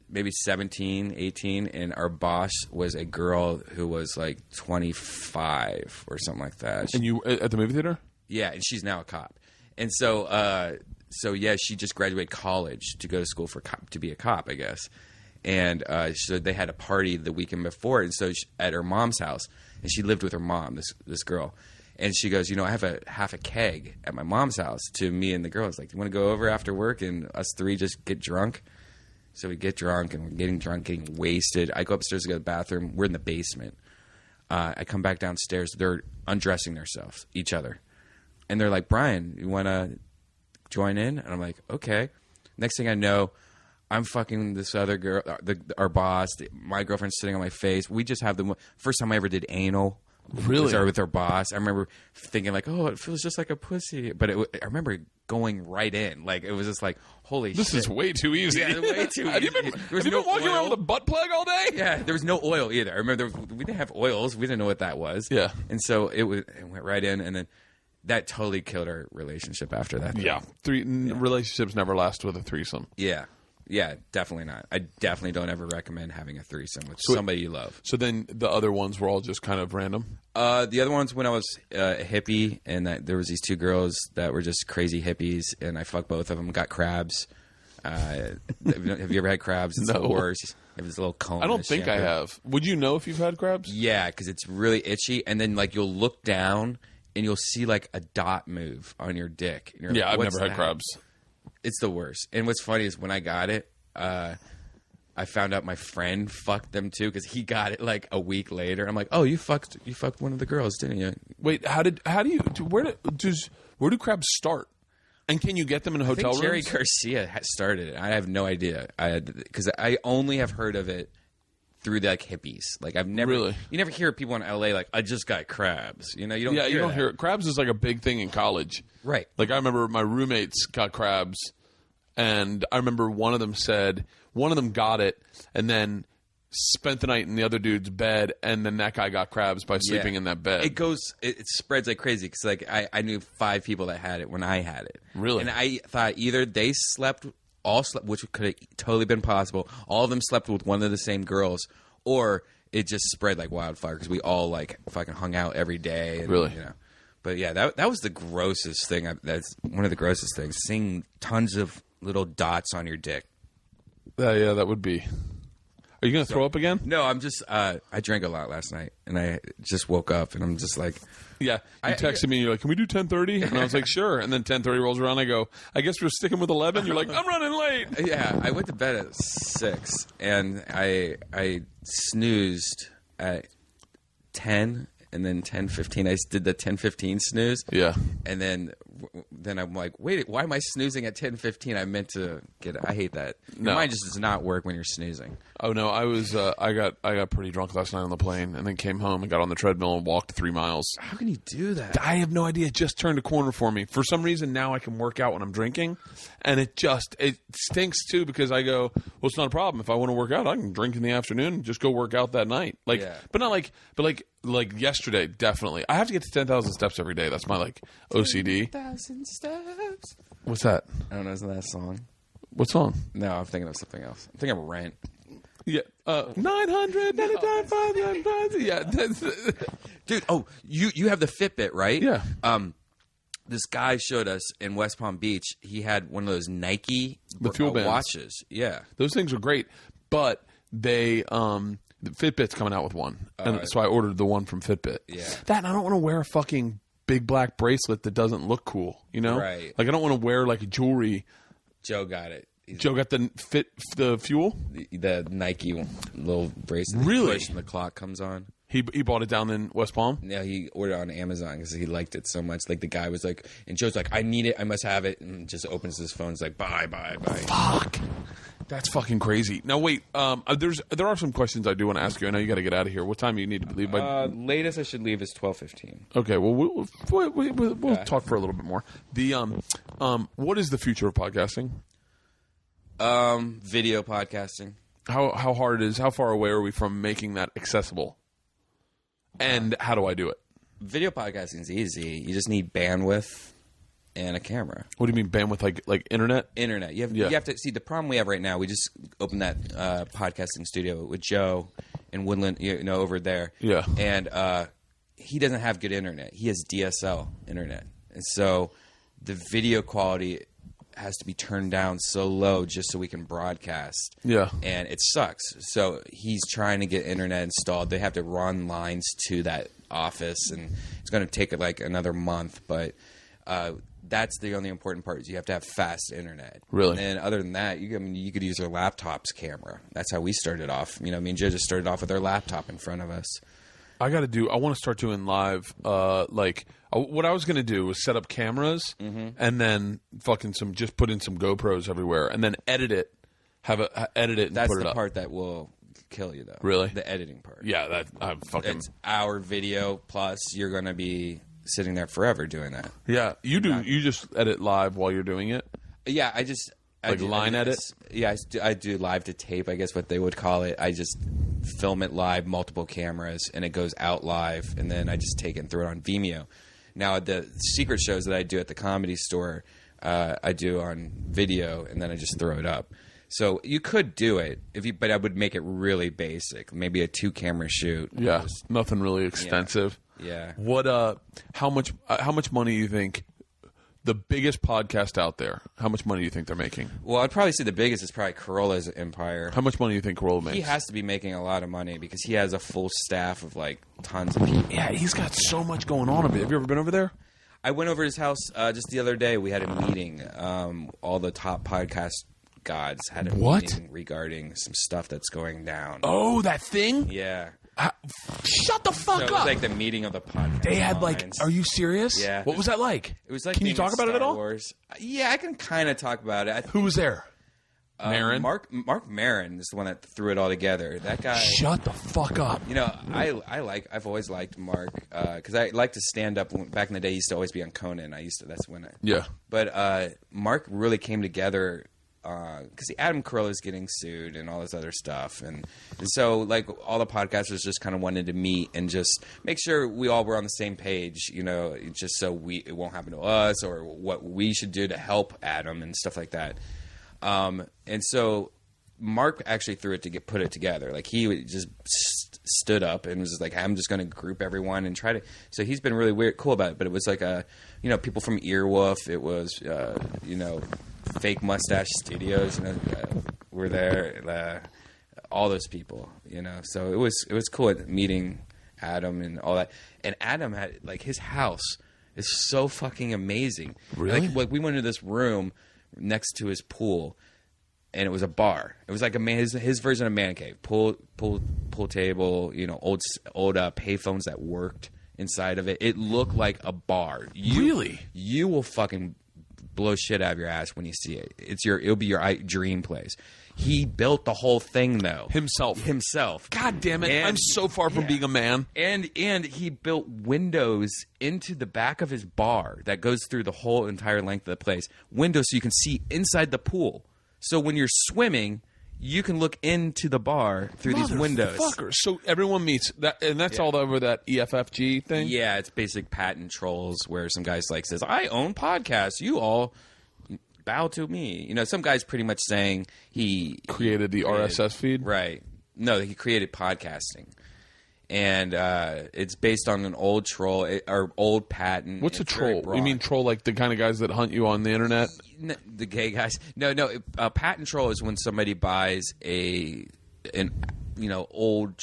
maybe 17, 18, and our boss was a girl who was like 25 or something like that. And you at the movie theater? Yeah, and she's now a cop, and so yeah, she just graduated college to go to school to be a cop, I guess. And so they had a party the weekend before, and so at her mom's house, and she lived with her mom, this girl, and she goes, I have half a keg at my mom's house to me and the girls. Like, do you want to go over after work and us 3 just get drunk? So we get drunk, and we're getting drunk, getting wasted. I go upstairs to go to the bathroom. We're in the basement. I come back downstairs. They're undressing themselves, each other, and they're like, Brian, you want to join in? And I'm like, okay. Next thing I know, I'm fucking this other girl, our boss, my girlfriend's sitting on my face. We just have the first time I ever did anal. Really? With our boss. I remember thinking like, oh, it feels just like a pussy. But I remember going right in. Like, it was just like, holy shit. This is way too easy. Yeah, way too easy. Have you been walking around with a butt plug all day? Yeah, there was no oil either. I remember we didn't have oils. We didn't know what that was. Yeah. And so it went right in, and then that totally killed our relationship after that. Yeah. Relationships never last with a threesome. Yeah. Yeah, definitely not. I definitely don't ever recommend having a threesome with somebody you love. So then the other ones were all just kind of random? The other ones when I was a hippie, and there was these 2 girls that were just crazy hippies, and I fucked both of them, got crabs. Have you ever had crabs? It's No. the worst. It was a little cone. I don't think I have. Would you know if you've had crabs? Yeah, because it's really itchy, and then like you'll look down, and you'll see like a dot move on your dick. And you're like, I've "What's never had that?" crabs. It's the worst. And what's funny is when I got it, I found out my friend fucked them too because he got it like a week later. I'm like, oh, you fucked one of the girls, didn't you? Wait, where do crabs start? And can you get them in I hotel think rooms? Jerry Garcia started it. I have no idea. Because I only have heard of it through the hippies. Like I've never Really? You never hear people in LA like I just got crabs. You know, you don't Yeah, hear you don't that. hear it. Crabs is like a big thing in college. Right. Like I remember my roommates got crabs, and I remember one of them got it and then spent the night in the other dude's bed, and then that guy got crabs by sleeping in that bed. It spreads like crazy because like I knew 5 people that had it when I had it. Really? And I thought either they all slept, which could have totally been possible. All of them slept with one of the same girls, or it just spread like wildfire because we all like fucking hung out every day. And, Really? You know. But yeah, that was the grossest thing. That's one of the grossest things. Seeing tons of little dots on your dick. Yeah, that would be. Are you going to throw up again? No, I'm just. I drank a lot last night, and I just woke up, and I'm just like. Yeah, you texted me and you're like, can we do 10:30? And I was like, sure. And then 10:30 rolls around. I go, I guess we're sticking with 11. You're like, I'm running late. Yeah, I went to bed at 6, and I snoozed at 10, and then 10:15. I did the 10:15 snooze. Yeah. And then I'm like, wait, why am I snoozing at 10:15? I meant to get. I hate that. Your No. mind just does not work when you're snoozing. Oh no, I was I got pretty drunk last night on the plane, and then came home and got on the treadmill and walked 3 miles. How can you do that? I have no idea. It just turned a corner for me. For some reason, now I can work out when I'm drinking, and it stinks too because I go, well, it's not a problem. If I want to work out, I can drink in the afternoon and just go work out that night. Like, Yeah. but not like yesterday. Definitely, I have to get to 10,000 steps every day. That's my OCD. 10,000 steps. What's that? I don't know. Isn't that a song? What song? No, I'm thinking of something else. I'm thinking of Rent. Yeah, 999,500. Yeah, that's, Dude, you have the Fitbit, right? Yeah. This guy showed us in West Palm Beach. He had one of those Nike fuel bands. watches. Yeah. those things are great, but the Fitbit's coming out with one, and so I ordered the one from Fitbit. Yeah. That, and I don't want to wear a fucking big black bracelet that doesn't look cool. You know, Right. Like I don't want to wear like jewelry. Joe got it. Joe got the fuel. The Nike little bracelet. Really? And the clock comes on. He bought it down in West Palm. Yeah, he ordered it on Amazon because he liked it so much. Like the guy was like, and Joe's like, I need it, I must have it, and just opens his phone. He's like, bye. Fuck. That's fucking crazy. Now wait, there are some questions I do want to ask you. I know you got to get out of here. What time do you need to leave by? Latest I should leave is 12:15. Okay, well we'll talk for a little bit more. The what is the future of podcasting? Video podcasting. How hard is? How far away are we from making that accessible? And how do I do it? Video podcasting is easy. You just need bandwidth and a camera. What do you mean bandwidth? Like internet? Internet. You have to see the problem we have right now. We just opened that podcasting studio with Joe in Woodland, over there. Yeah. And he doesn't have good internet. He has DSL internet, and so the video quality has to be turned down so low just so we can broadcast. Yeah. And it sucks. So he's trying to get internet installed. They have to run lines to that office, and it's going to take like another month, but that's the only important part is you have to have fast internet. Really? And other than that, you could use your laptop's camera. That's how we started off. Me and Joe just started off with our laptop in front of us. I want to start doing live. What I was going to do was set up cameras and then just put in some GoPros everywhere and then edit it. Edit it and That's put it the up. part that will kill you, though. Really? The editing part. Yeah, that I'm fucking. It's our video plus you're going to be sitting there forever doing that. Yeah, you do. You just edit live while you're doing it. Yeah, I line edit? Yeah, I do live to tape, I guess what they would call it. I just film it live, multiple cameras, and it goes out live, and then I just take it and throw it on Vimeo. Now, the secret shows that I do at the Comedy Store, I do on video, and then I just throw it up. So you could do it, but I would make it really basic, maybe a 2-camera shoot. Yeah, nothing really extensive. Yeah. What? How much money do you think the biggest podcast out there? How much money do you think they're making? Well, I'd probably say the biggest is probably Corolla's Empire. How much money do you think Corolla makes? He has to be making a lot of money because he has a full staff of like tons of people. Yeah, he's got so much going on. Have you ever been over there? I went over to his house just the other day. We had a meeting. All the top podcast gods had a meeting regarding some stuff that's going down. Oh, that thing? Yeah. Shut the fuck So it up. was like the meeting of the podcast. They had minds. Are you serious? Yeah. What was that like? It was like. Can you talk about it at all? Wars. Yeah, I can kind of talk about it. Who was there? Maron? Mark Maron is the one that threw it all together. That guy. Shut the fuck up. You know, I've always liked Mark because I like to stand up. Back in the day, he used to always be on Conan. That's when I. Yeah. But Mark really came together because Adam Carolla is getting sued and all this other stuff, and so like all the podcasters just kind of wanted to meet and just make sure we all were on the same page. You know, just so it won't happen to us or what we should do to help Adam and stuff like that. And so Mark actually put it together. Like he just stood up and was just like, I'm just going to group everyone and try to. So he's been really cool about it. But it was like people from Earwolf. It was Fake Mustache Studios. Were there. All those people. So it was cool meeting Adam and all that. And Adam had like his house is so fucking amazing. Really? Like we went into this room next to his pool, and it was a bar. It was like his version of man cave. Pool table, old payphones that worked inside of it. It looked like a bar. Really? You will fucking blow shit out of your ass when you see it. It'll be your dream place. He built the whole thing though himself. God damn it! I'm so far from being a man. And he built windows into the back of his bar that goes through the whole entire length of the place. Windows so you can see inside the pool. So when you're swimming, you can look into the bar through these windows. Fuckers. So everyone meets that, and that's all over that EFFG thing. Yeah, it's basic patent trolls where some guys like says, "I own podcasts. You all bow to me." Some guy's pretty much saying he created the RSS feed. Right. No, he created podcasting. And it's based on an old troll or old patent. What's a troll? You mean troll like the kind of guys that hunt you on the internet? The gay guys? No. A patent troll is when somebody buys an old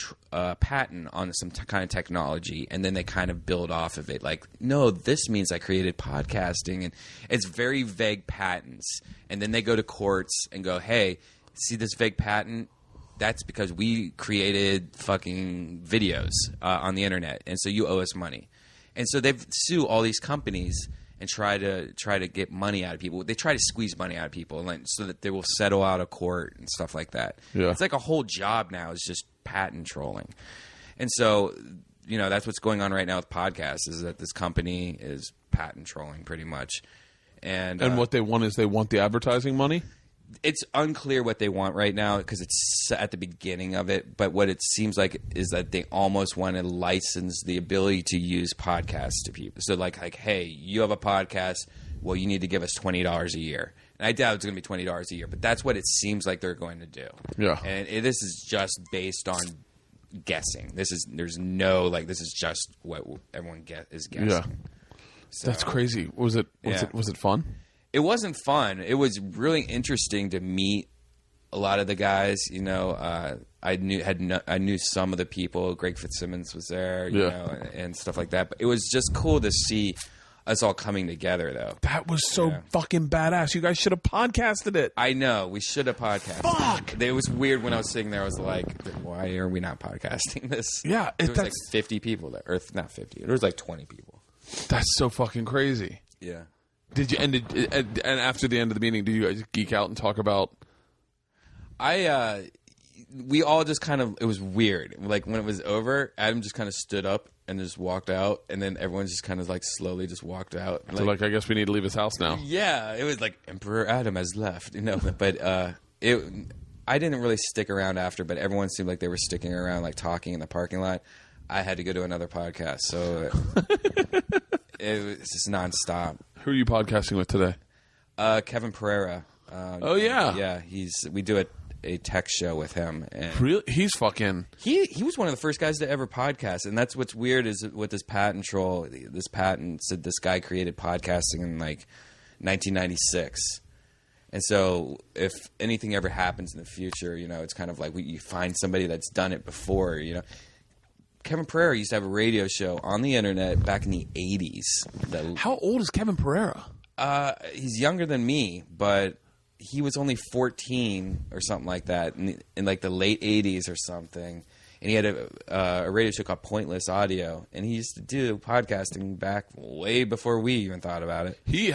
patent on some kind of technology, and then they kind of build off of it. Like, no, this means I created podcasting, and it's very vague patents. And then they go to courts and go, "Hey, see this vague patent? That's because we created fucking videos on the internet, and so you owe us money." And so they've sued all these companies and try to get money out of people. They try to squeeze money out of people, so that they will settle out of court and stuff like that. Yeah. It's like a whole job now is just patent trolling, and so that's what's going on right now with podcasts. Is that this company is patent trolling pretty much, and what they want is they want the advertising money. It's unclear what they want right now because it's at the beginning of it. But what it seems like is that they almost want to license the ability to use podcasts to people. So like, hey, you have a podcast. Well, you need to give us $20 a year. And I doubt it's going to be $20 a year, but that's what it seems like they're going to do. Yeah. And this is just based on guessing. This is just what everyone is guessing. Yeah. So, that's crazy. Was it fun? It wasn't fun. It was really interesting to meet a lot of the guys. I knew some of the people. Greg Fitzsimmons was there, and stuff like that. But it was just cool to see us all coming together, though. That was so fucking badass. You guys should have podcasted it. I know. We should have podcasted. Fuck. It was weird when I was sitting there. I was like, why are we not podcasting this? Yeah. There was like 50 people there. Or not 50. There was like 20 people. That's so fucking crazy. Yeah. Did you and after the end of the meeting, did you guys geek out and talk about? We all just kind of, it was weird. Like when it was over, Adam just kind of stood up and just walked out, and then everyone just kind of like slowly just walked out. So like, I guess we need to leave his house now. Yeah, it was like Emperor Adam has left, But I didn't really stick around after, but everyone seemed like they were sticking around, like talking in the parking lot. I had to go to another podcast, so it was just nonstop. Who are you podcasting with today? Kevin Pereira. Oh yeah, yeah. We do a tech show with him. And really, he's fucking. He was one of the first guys to ever podcast, and that's what's weird is with this patent troll. This patent said this guy created podcasting in like 1996, and so if anything ever happens in the future, it's kind of like you find somebody that's done it before, Kevin Pereira used to have a radio show on the internet back in the 80s. How old is Kevin Pereira? He's younger than me, but he was only 14 or something like that in like the late 80s or something. and he had a radio show called Pointless Audio, and he used to do podcasting back way before we even thought about it. He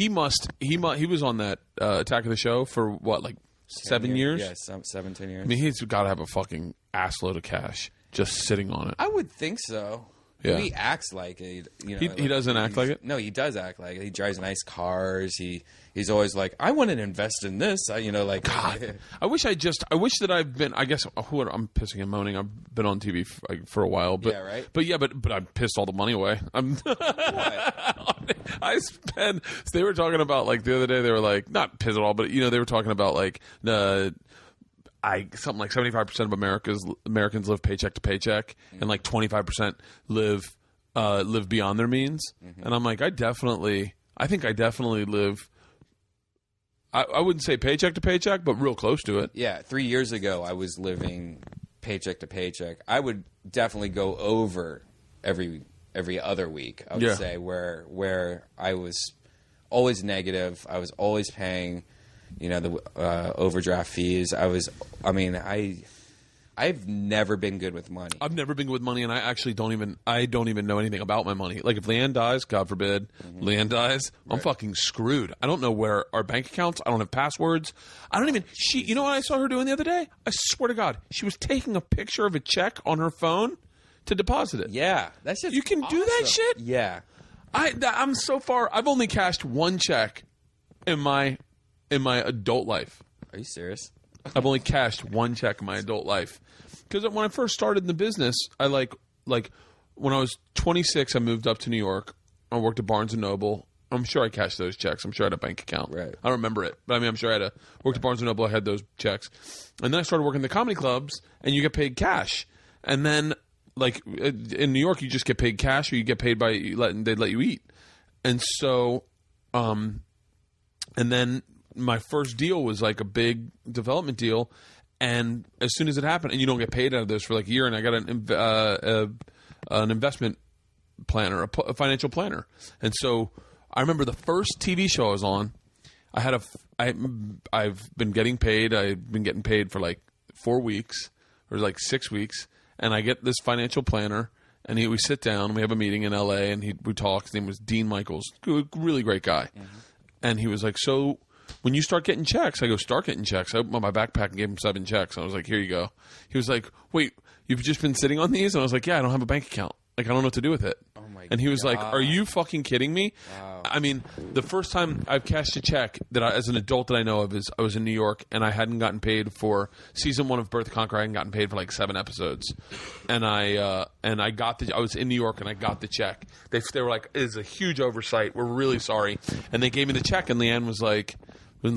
was on that Attack of the Show for what, like 7 years? Yeah, 10 years. I mean, he's got to have a fucking assload of cash just sitting on it. I would think so. Yeah. He acts like it. You know, He doesn't act like it? No, he does act like it. He drives nice cars. He's always like, I want to invest in this. Like God, I wish that I've been. I guess I'm pissing and moaning. I've been on TV for a while, but yeah, right. But I pissed all the money away. What? I spent. They were talking about like the other day. They were like not piss at all, but they were talking about like something like 75% of Americans live paycheck to paycheck, and like 25% live beyond their means. Mm-hmm. And I'm like, I think I definitely live. I wouldn't say paycheck to paycheck, but real close to it. Yeah, 3 years ago I was living paycheck to paycheck. I would definitely go over every other week. I would say where I was always negative. I was always paying. The overdraft fees. I've never been good with money. I've never been good with money, and I actually don't even know anything about my money. Like if Leanne dies, God forbid, Leanne dies, I'm fucking screwed. I don't know where our bank accounts. I don't have passwords. I don't even. You know what I saw her doing the other day? I swear to God, she was taking a picture of a check on her phone to deposit it. Yeah, that's just you can awesome. do that shit. Yeah, I'm so far. I've only cashed one check in my adult life. Are you serious? I've only cashed one check in my adult life. Because when I first started in the business, I like when I was 26, I moved up to New York. I worked at Barnes & Noble. I'm sure I cashed those checks. I'm sure I had a bank account. Right. I don't remember it. But I'm sure I worked at Barnes & Noble. I had those checks. And then I started working at the comedy clubs, and you get paid cash. And then, like, in New York, you just get paid cash, or you get paid they'd let you eat. And so, and then my first deal was like a big development deal, and as soon as it happened, and you don't get paid out of those for like a year, and I got an investment planner, a financial planner, and so I remember the first TV show I was on. I've been getting paid. I've been getting paid for like 4 weeks or like 6 weeks, and I get this financial planner, and we sit down, and we have a meeting in L.A., and we talk. His name was Dean Michaels, really great guy, and he was like, so. When you start getting checks, I go, start getting checks. I opened my backpack and gave him 7 checks. I was like, here you go. He was like, wait, you've just been sitting on these? And I was like, yeah, I don't have a bank account. Like, I don't know what to do with it. Oh my and he was God. like, are you fucking kidding me? Wow. I mean, the first time I've cashed a check as an adult that I know of is I was in New York, and I hadn't gotten paid for season 1 of Bert the Conqueror. I hadn't gotten paid for like 7 episodes. And I was in New York, and I got the check. They were like, it is a huge oversight. We're really sorry. And they gave me the check, and Leanne's like, we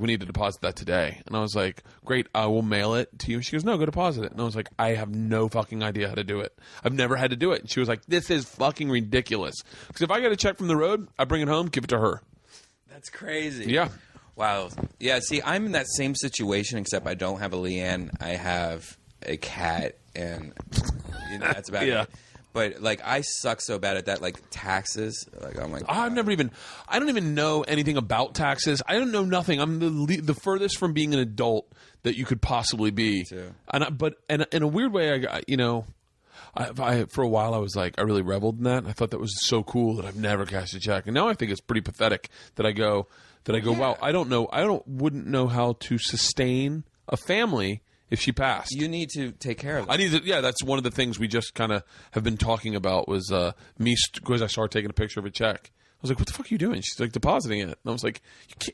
need to deposit that today. And I was like, great, I will mail it to you. She goes, no, go deposit it. And I was like, I have no fucking idea how to do it. I've never had to do it. And she was like, this is fucking ridiculous. Because if I get a check from the road, I bring it home, give it to her. That's crazy. Yeah. Wow. Yeah, see, I'm in that same situation, except I don't have a Leanne. I have a cat, and that's about it. But like, I suck so bad at that, like taxes. Like, I'm like, I don't even know anything about taxes. I don't know nothing. I'm the furthest from being an adult that you could possibly be. Too. But in a weird way, I for a while I was like, I really reveled in that. And I thought that was so cool that I've never cashed a check. And now I think it's pretty pathetic that I go, wow, wouldn't know how to sustain a family if she passed. You need to take care of it. That's one of the things we just kind of have been talking about was me, because I started taking a picture of a check. I was like, what the fuck are you doing? She's like, depositing it. And I was like,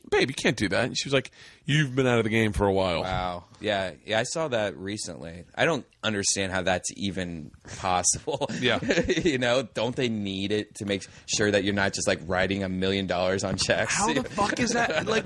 babe, you can't do that. And she was like, you've been out of the game for a while. Wow. Yeah, I saw that recently. I don't understand how that's even possible. Yeah. Don't they need it to make sure that you're not just like writing $1 million on checks? How the fuck is that? Like,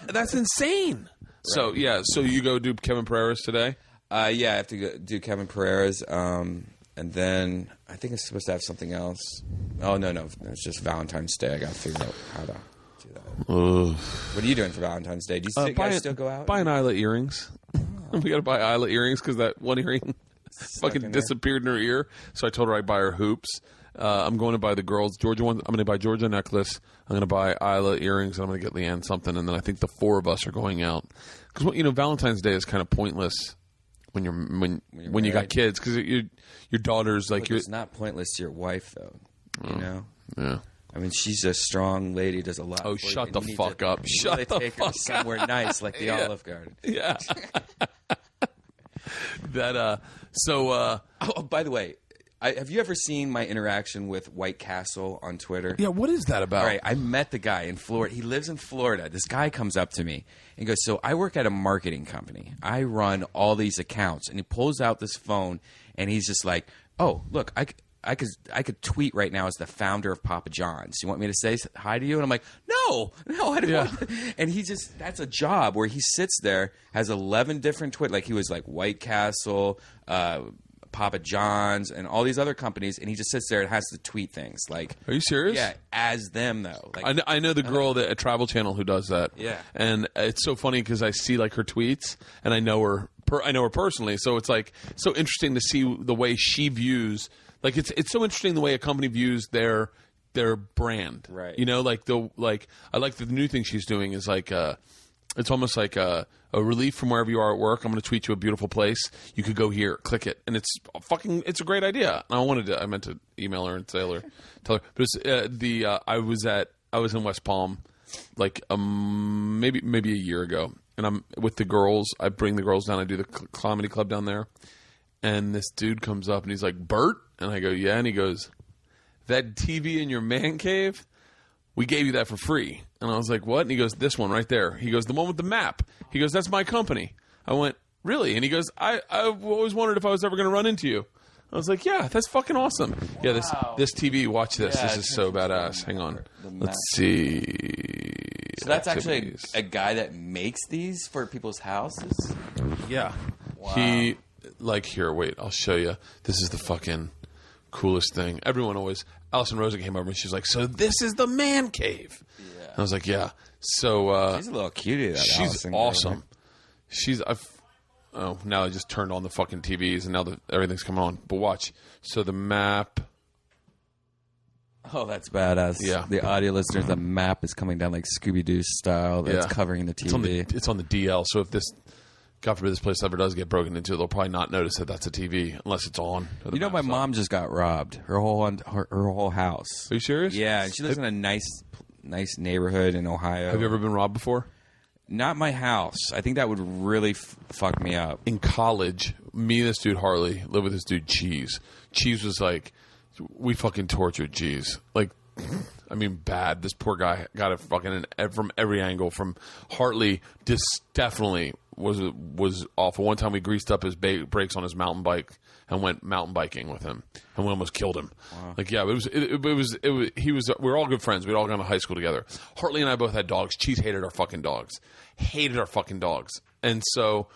that's insane. Right. So you go do Kevin Pereira's today? I have to go do Kevin Pereira's, and then I think it's supposed to have something else. Oh, no, it's just Valentine's Day. I got to figure out how to do that. What are you doing for Valentine's Day? Do you guys still go out? Buying Isla earrings. Oh. We got to buy Isla earrings because that one earring fucking disappeared in her ear. So I told her I'd buy her hoops. I'm going to buy the girls Georgia ones. I'm going to buy Georgia a necklace. I'm going to buy Isla earrings, and I'm going to get Leanne something. And then I think the 4 of us are going out because Valentine's Day is kind of pointless when you got kids, because your daughter's like It's not pointless to your wife, though. You know. Yeah. I mean, she's a strong lady, does a lot. Oh, for you, shut and the you need fuck to up. Shut really the take her fuck to somewhere nice, like the Olive Garden. Yeah. That Oh, by the way, have you ever seen my interaction with White Castle on Twitter? yeah. What is that about? All right, I met the guy in Florida. He lives in Florida. This guy comes up to me and goes, "So I work at a marketing company. I run all these accounts." And he pulls out this phone and he's just like, "Oh, look, I could tweet right now as the founder of Papa John's. You want me to say hi to you?" And I'm like, no, I don't want to. And that's a job where he sits there, has 11 different tweets. Like he was like White Castle, Papa John's, and all these other companies, and he just sits there and has to tweet things. Like, Are you serious? Yeah, as them though. Like, I know the girl at Travel Channel who does that. Yeah. And it's so funny because I see like her tweets and I know her personally. So it's like so interesting to see the way she views. Like it's so interesting the way a company views their brand. Right. You know, I like the new thing she's doing is like it's almost like a relief from wherever you are at work. I'm going to tweet you a beautiful place. You could go here, click it, and it's a great idea. And I meant to email her and tell her. But I was in West Palm, like maybe a year ago, and I'm with the girls. I bring the girls down. I do the comedy club down there, and this dude comes up and he's like, "Bert," and I go, "Yeah," and he goes, "That TV in your man cave? We gave you that for free." And I was like, "What?" And he goes, "This one right there." He goes, "The one with the map." He goes, "That's my company." I went, "Really?" And he goes, I've always wondered if I was ever going to run into you. I was like, "Yeah, that's fucking awesome." Wow. Yeah, this TV, watch this. Yeah, this is so badass. Hang on. Let's see. So that's actually a guy that makes these for people's houses? Yeah. Wow. He, here, wait, I'll show you. This is the fucking coolest thing. Allison Rosa came over and she's like, "So this is the man cave." Yeah. And I was like, "Yeah." So she's a little cutie. She's Allison awesome. Now I just turned on the fucking TVs and now everything's coming on. But watch. So the map. Oh, that's badass. Yeah. The audio listeners, the map is coming down like Scooby-Doo style. That's covering the TV. It's on the DL. So if God forbid this place ever does get broken into, they'll probably not notice that that's a TV unless it's on. You know, my mom just got robbed. Her whole house. Are you serious? Yeah, and she lives in a nice neighborhood in Ohio. Have you ever been robbed before? Not my house. I think that would really fuck me up. In college, me and this dude Harley lived with this dude Cheese. Cheese was like, we fucking tortured Cheese. Like, I mean, bad. This poor guy got it fucking from every angle. From Hartley, this definitely was awful. One time we greased up his brakes on his mountain bike and went mountain biking with him, and we almost killed him. Wow. Like, yeah, we were all good friends. We'd all gone to high school together. Hartley and I both had dogs. Cheese hated our fucking dogs. And so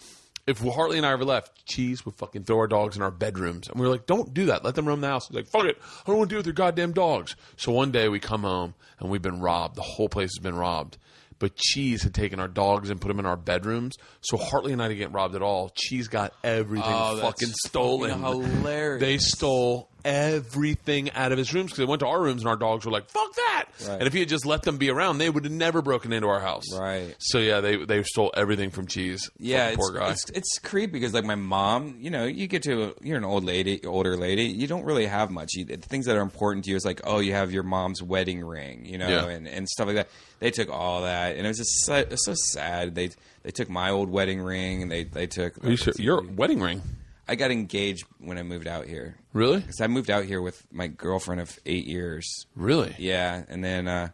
if Hartley and I ever left, Cheese would fucking throw our dogs in our bedrooms. And we were like, "Don't do that. Let them roam the house." He's like, "Fuck it. I don't want to deal with your goddamn dogs." So one day we come home and we've been robbed. The whole place has been robbed. But Cheese had taken our dogs and put them in our bedrooms. So Hartley and I didn't get robbed at all. Cheese got everything fucking stolen. Hilarious. They stole everything out of his rooms because they went to our rooms and our dogs were like, "Fuck that!" Right. And if he had just let them be around, they would have never broken into our house. Right. So yeah, they stole everything from Cheese. Yeah, poor guy. It's creepy because like my mom, you're an older lady, you don't really have much. The things that are important to you is like, oh, you have your mom's wedding ring, and stuff like that. They took all that, and it was just so sad. They took my old wedding ring, and they took your wedding ring. I got engaged when I moved out here. Really? Because I moved out here with my girlfriend of 8 years. Really? Yeah, and then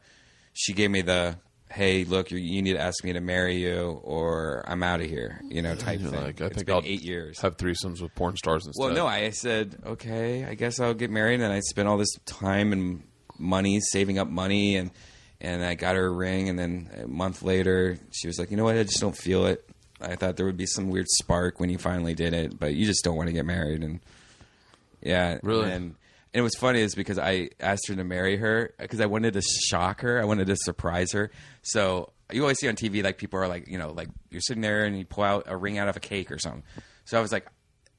she gave me the, "Hey, look, you need to ask me to marry you, or I'm out of here," type thing. Like, I it's think been I'll 8 years. Have threesomes with porn stars instead. Well, no, I said, okay, I guess I'll get married, and I spent all this time and money saving up money, and I got her a ring, and then a month later, she was like, "You know what? I just don't feel it." I thought there would be some weird spark when you finally did it, but you just don't want to get married. And yeah, really. And it was funny is because I asked her to marry her because I wanted to shock her. I wanted to surprise her. So you always see on TV, like people are like, like you're sitting there and you pull out a ring out of a cake or something. So I was like,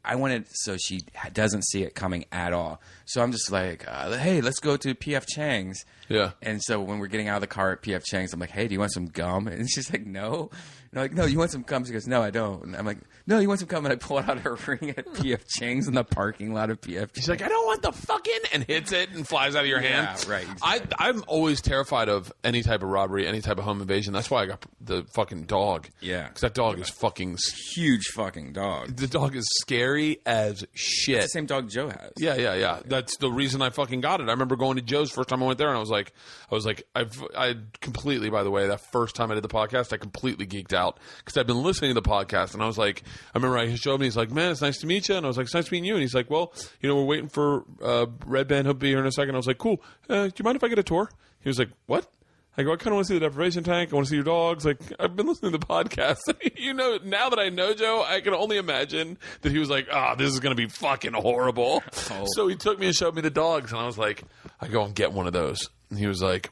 I wanted so she doesn't see it coming at all. So I'm just like, hey, let's go to P.F. Chang's. Yeah. And so when we're getting out of the car at P.F. Chang's, I'm like, hey, do you want some gum? And she's like, no. And I'm like, no, you want some gum? She goes, no, I don't. And I'm like, no, you want some gum? And I pull out her ring at P.F. Chang's in the parking lot of P.F. She's like, I don't want the fucking, and hits it and flies out of your hand. Yeah, right. Exactly. I'm always terrified of any type of robbery, any type of home invasion. That's why I got the fucking dog. Yeah. Because that dog is fucking... Huge fucking dog. The dog is scary as shit. It's the same dog Joe has. Yeah. That's the reason I fucking got it. I remember going to Joe's first time I went there, and I was like, I completely, by the way, that first time I did the podcast, I completely geeked out because I've been listening to the podcast, and I was like, I remember he showed me, he's like, man, it's nice to meet you, and I was like, it's nice meeting you, and he's like, well, we're waiting for REDBAN, he'll be here in a second. I was like, cool. Do you mind if I get a tour? He was like, what? I go, I kind of want to see the deprivation tank. I want to see your dogs. Like, I've been listening to the podcast. Now that I know Joe, I can only imagine that he was like, this is going to be fucking horrible. Oh. So he took me and showed me the dogs, and I was like, I go and get one of those. And he was like,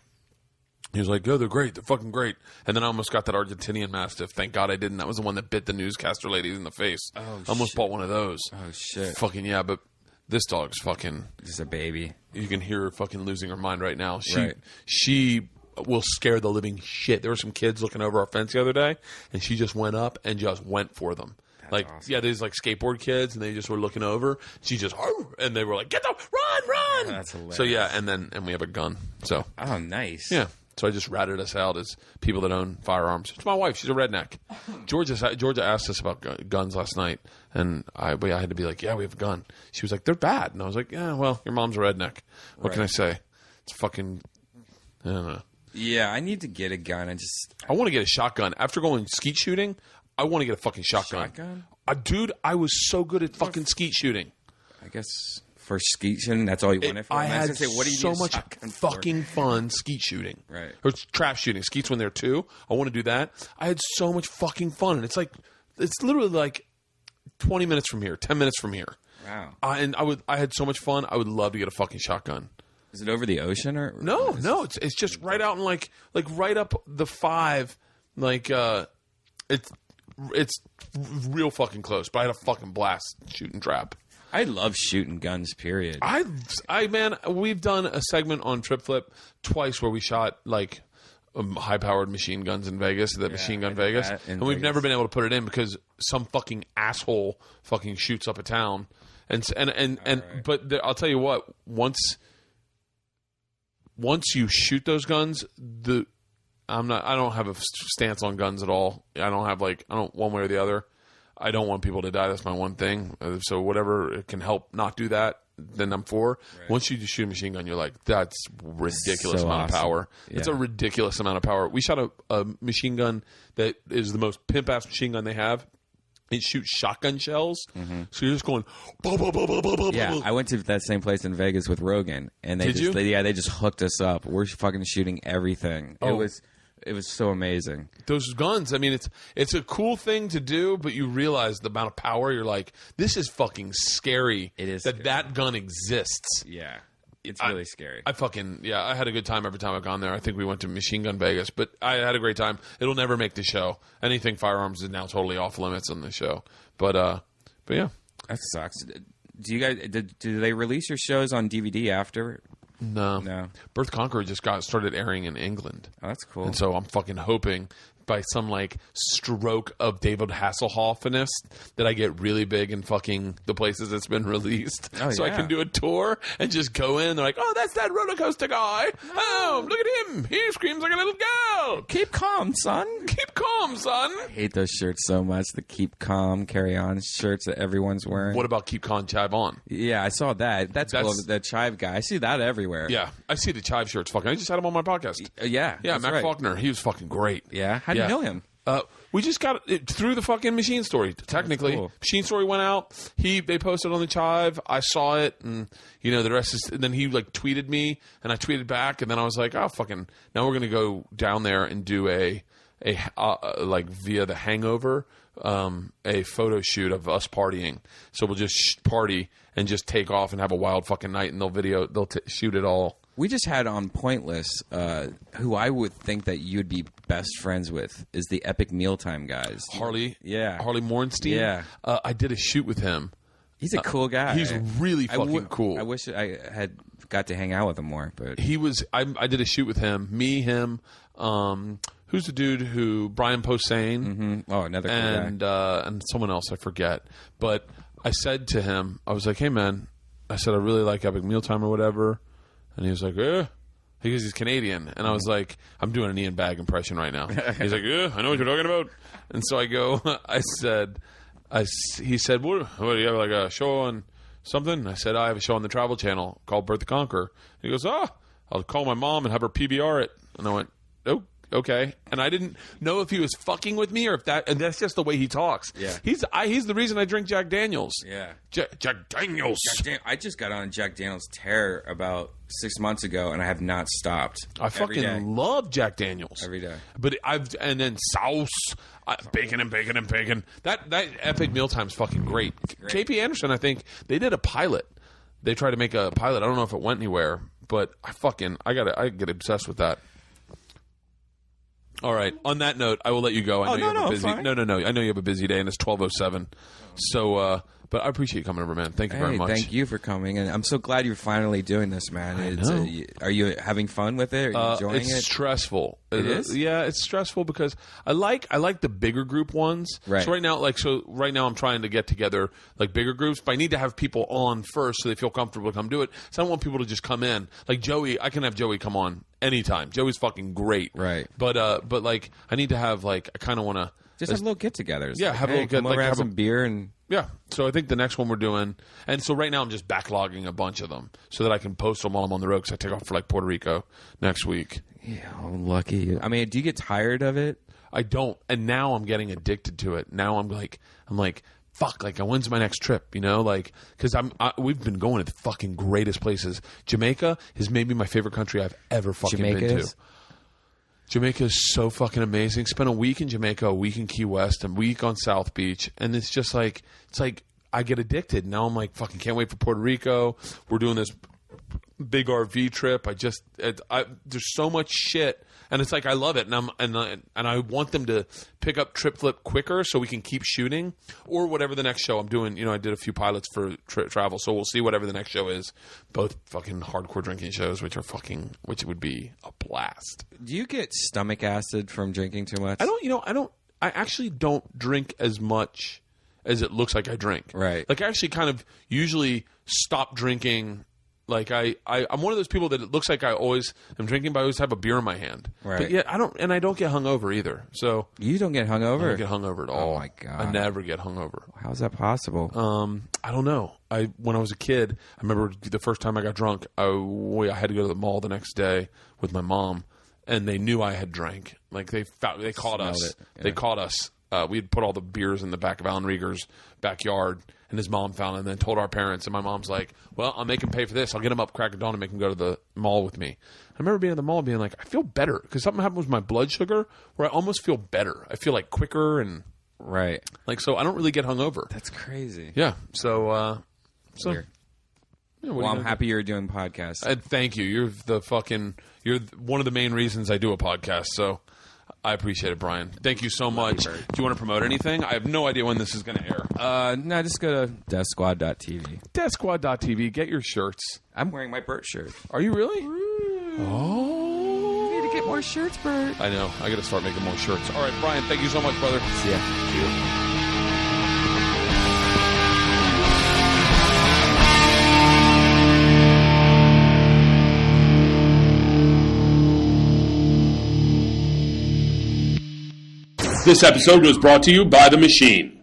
yeah, they're great. They're fucking great. And then I almost got that Argentinian Mastiff. Thank God I didn't. That was the one that bit the newscaster lady in the face. Oh, I almost bought one of those. Oh, shit. Fucking yeah, but this dog's fucking... Just a baby. You can hear her fucking losing her mind right now. She will scare the living shit. There were some kids looking over our fence the other day, and she just went up and just went for them. That's awesome. Yeah, there's like skateboard kids, and they just were looking over. She just, and they were like, get the, run! Oh, that's hilarious. So yeah, and we have a gun. So oh, nice. Yeah. So I just ratted us out as people that own firearms. It's my wife. She's a redneck. Georgia asked us about guns last night, and I had to be like, yeah, we have a gun. She was like, they're bad. And I was like, yeah, well, your mom's a redneck. What can I say? It's fucking, I don't know. Yeah, I need to get a gun. I want to get a shotgun. After going skeet shooting, I want to get a fucking shotgun. Dude, I was so good at fucking skeet shooting. I guess for skeet shooting, that's all you wanted for? I had so much fucking fun skeet shooting. Right. Or trap shooting. Skeet's when they're two. I want to do that. I had so much fucking fun. And it's literally like 20 minutes from here, 10 minutes from here. Wow. I had so much fun. I would love to get a fucking shotgun. Is it over the ocean or no? It's just right out in like right up the 5. It's real fucking close. But I had a fucking blast shooting trap. I love shooting guns. Period. Man, we've done a segment on Trip Flip twice where we shot like high-powered machine guns in Vegas, Machine Gun Vegas, and we've never been able to put it in because some fucking asshole fucking shoots up a town. But I'll tell you what, once you shoot those guns, I don't have a stance on guns at all. I don't one way or the other. I don't want people to die. That's my one thing. So whatever it can help not do that, then I'm for. Right. Once you just shoot a machine gun, you're like, that's ridiculous amount of power. Yeah. It's a ridiculous amount of power. We shot a machine gun that is the most pimp-ass machine gun they have. It shoots shotgun shells. Mm-hmm. So you're just going, bah, bah, bah, bah, bah, bah, yeah, I went to that same place in Vegas with Rogan, and they just hooked us up. We're fucking shooting everything. Oh. It was so amazing. Those guns, I mean, it's a cool thing to do, but you realize the amount of power. You're like, this is fucking scary. It is that gun exists. Yeah. It's really scary. I had a good time every time I've gone there. I think we went to Machine Gun Vegas, but I had a great time. It'll never make the show. Anything firearms is now totally off limits on the show. But yeah. That sucks. Do you guys do they release your shows on DVD after? No. Birth Conqueror just started airing in England. Oh, that's cool. And so I'm fucking hoping by some like stroke of David Hasselhoff-ness that I get really big in fucking the places it's been released. Oh, so I can do a tour and just go in. They're like, oh, that's that roller coaster guy. No. Oh, look at him. He screams like a little girl. Keep calm, son. Keep calm, son. I hate those shirts so much. The Keep Calm, Carry On shirts that everyone's wearing. What about Keep Calm, Chive On? Yeah, I saw that. That's cool. The Chive guy. I see that everywhere. Yeah, I see the Chive shirts. Fucking, I just had him on my podcast. Yeah, Matt Faulkner. He was fucking great. Yeah, how do you know him? We just got it through the fucking Machine Story. Technically, cool. Machine Story went out. They posted on the Chive. I saw it, and the rest is. And then he like tweeted me, and I tweeted back, and then I was like, oh fucking. Now we're gonna go down there and do a like via The Hangover, a photo shoot of us partying. So we'll just party and just take off and have a wild fucking night, and they'll shoot it all. We just had on Pointless, who I would think that you'd be best friends with, is the Epic Mealtime guys. Harley? Yeah. Harley Morenstein? Yeah. I did a shoot with him. He's a cool guy. He's really fucking cool. I wish I had got to hang out with him more. But he was. I did a shoot with him. Me, him. Who's the dude who Brian Posehn? Mm-hmm. Oh, another cool guy. And someone else I forget. But I said to him, I was like, "Hey man," I said, "I really like Epic Mealtime or whatever," and he was like, "Eh." Because he's Canadian, and I was like, I'm doing an Ian Bagg impression right now. He's like, yeah, I know what you're talking about. And so I go, he said, what do you have, like a show on something? I said, I have a show on the Travel Channel called Bert the Conqueror. He goes, I'll call my mom and have her PBR it. And I went, oh, okay. And I didn't know if he was fucking with me or if and that's just the way he talks. Yeah. He's the reason I drink Jack Daniels. Yeah. Jack Daniels. I just got on Jack Daniels' tear about 6 months ago, and I have not stopped. I fucking love Jack Daniels every day. But and then sauce, bacon and bacon and bacon. That Epic Mealtime's fucking great. KP Anderson, I think they did a pilot. They tried to make a pilot. I don't know if it went anywhere, but I get obsessed with that. All right. On that note, I will let you go. I know you have a busy. Fine. No. I know you have a busy day, and it's 12:07. So, but I appreciate you coming over, man. Thank you very much. Thank you for coming, and I'm so glad you're finally doing this, man. I know. Are you having fun with it? Are you enjoying it? It's stressful. It is? Yeah, it's stressful because I like the bigger group ones. Right. So right now I'm trying to get together like bigger groups, but I need to have people on first so they feel comfortable to come do it. So I don't want people to just come in. Like Joey, I can have Joey come on anytime. Joey's fucking great. Right. But like I need to have I kind of want to just have little get-togethers. Yeah, have a little come over, have some beer and. Yeah, so I think the next one we're doing, and so right now I'm just backlogging a bunch of them so that I can post them while I'm on the road because I take off for like Puerto Rico next week. Yeah, lucky you. I mean, do you get tired of it? I don't, and now I'm getting addicted to it. Now I'm like, fuck, like when's my next trip? You know, like because we've been going to the fucking greatest places. Jamaica is maybe my favorite country I've ever fucking been to. Jamaica is so fucking amazing. Spent a week in Jamaica, a week in Key West, a week on South Beach, and it's just like I get addicted. Now I'm like fucking can't wait for Puerto Rico. We're doing this big RV trip. There's so much shit, and it's like I love it, and I want them to pick up Trip Flip quicker so we can keep shooting or whatever the next show I'm doing. You know, I did a few pilots for travel, so we'll see whatever the next show is. Both fucking hardcore drinking shows, which would be a blast. Do you get stomach acid from drinking too much? I actually don't drink as much as it looks like I drink. Right. Like I actually kind of usually stop drinking. Like I'm one of those people that it looks like I always am drinking, but I always have a beer in my hand. Right. But yeah, I don't get hungover either. So you don't get hungover? I don't get hungover at all. Oh my god! I never get hungover. How is that possible? I don't know. When I was a kid, I remember the first time I got drunk. I had to go to the mall the next day with my mom, and they knew I had drank. Like they caught us. Yeah. They caught us. We had put all the beers in the back of Alan Rieger's backyard, and his mom found it and then told our parents. And my mom's like, well, I'll make him pay for this. I'll get him up crack of dawn and make him go to the mall with me. I remember being at the mall being like, I feel better because something happened with my blood sugar where I almost feel better. I feel like quicker and right. Like, so I don't really get hungover. That's crazy. Yeah. So, Weird. Yeah, well, I'm happy you're doing podcasts. Thank you. You're one of the main reasons I do a podcast. So I appreciate it, Brian. Thank you so much. Do you want to promote anything? I have no idea when this is going to air. No, just go to deathsquad.tv. Deathsquad.tv. Get your shirts. I'm wearing my Bert shirt. Are you really? Oh. You need to get more shirts, Bert. I know. I got to start making more shirts. All right, Brian, thank you so much, brother. See ya. See you. This episode was brought to you by The Machine.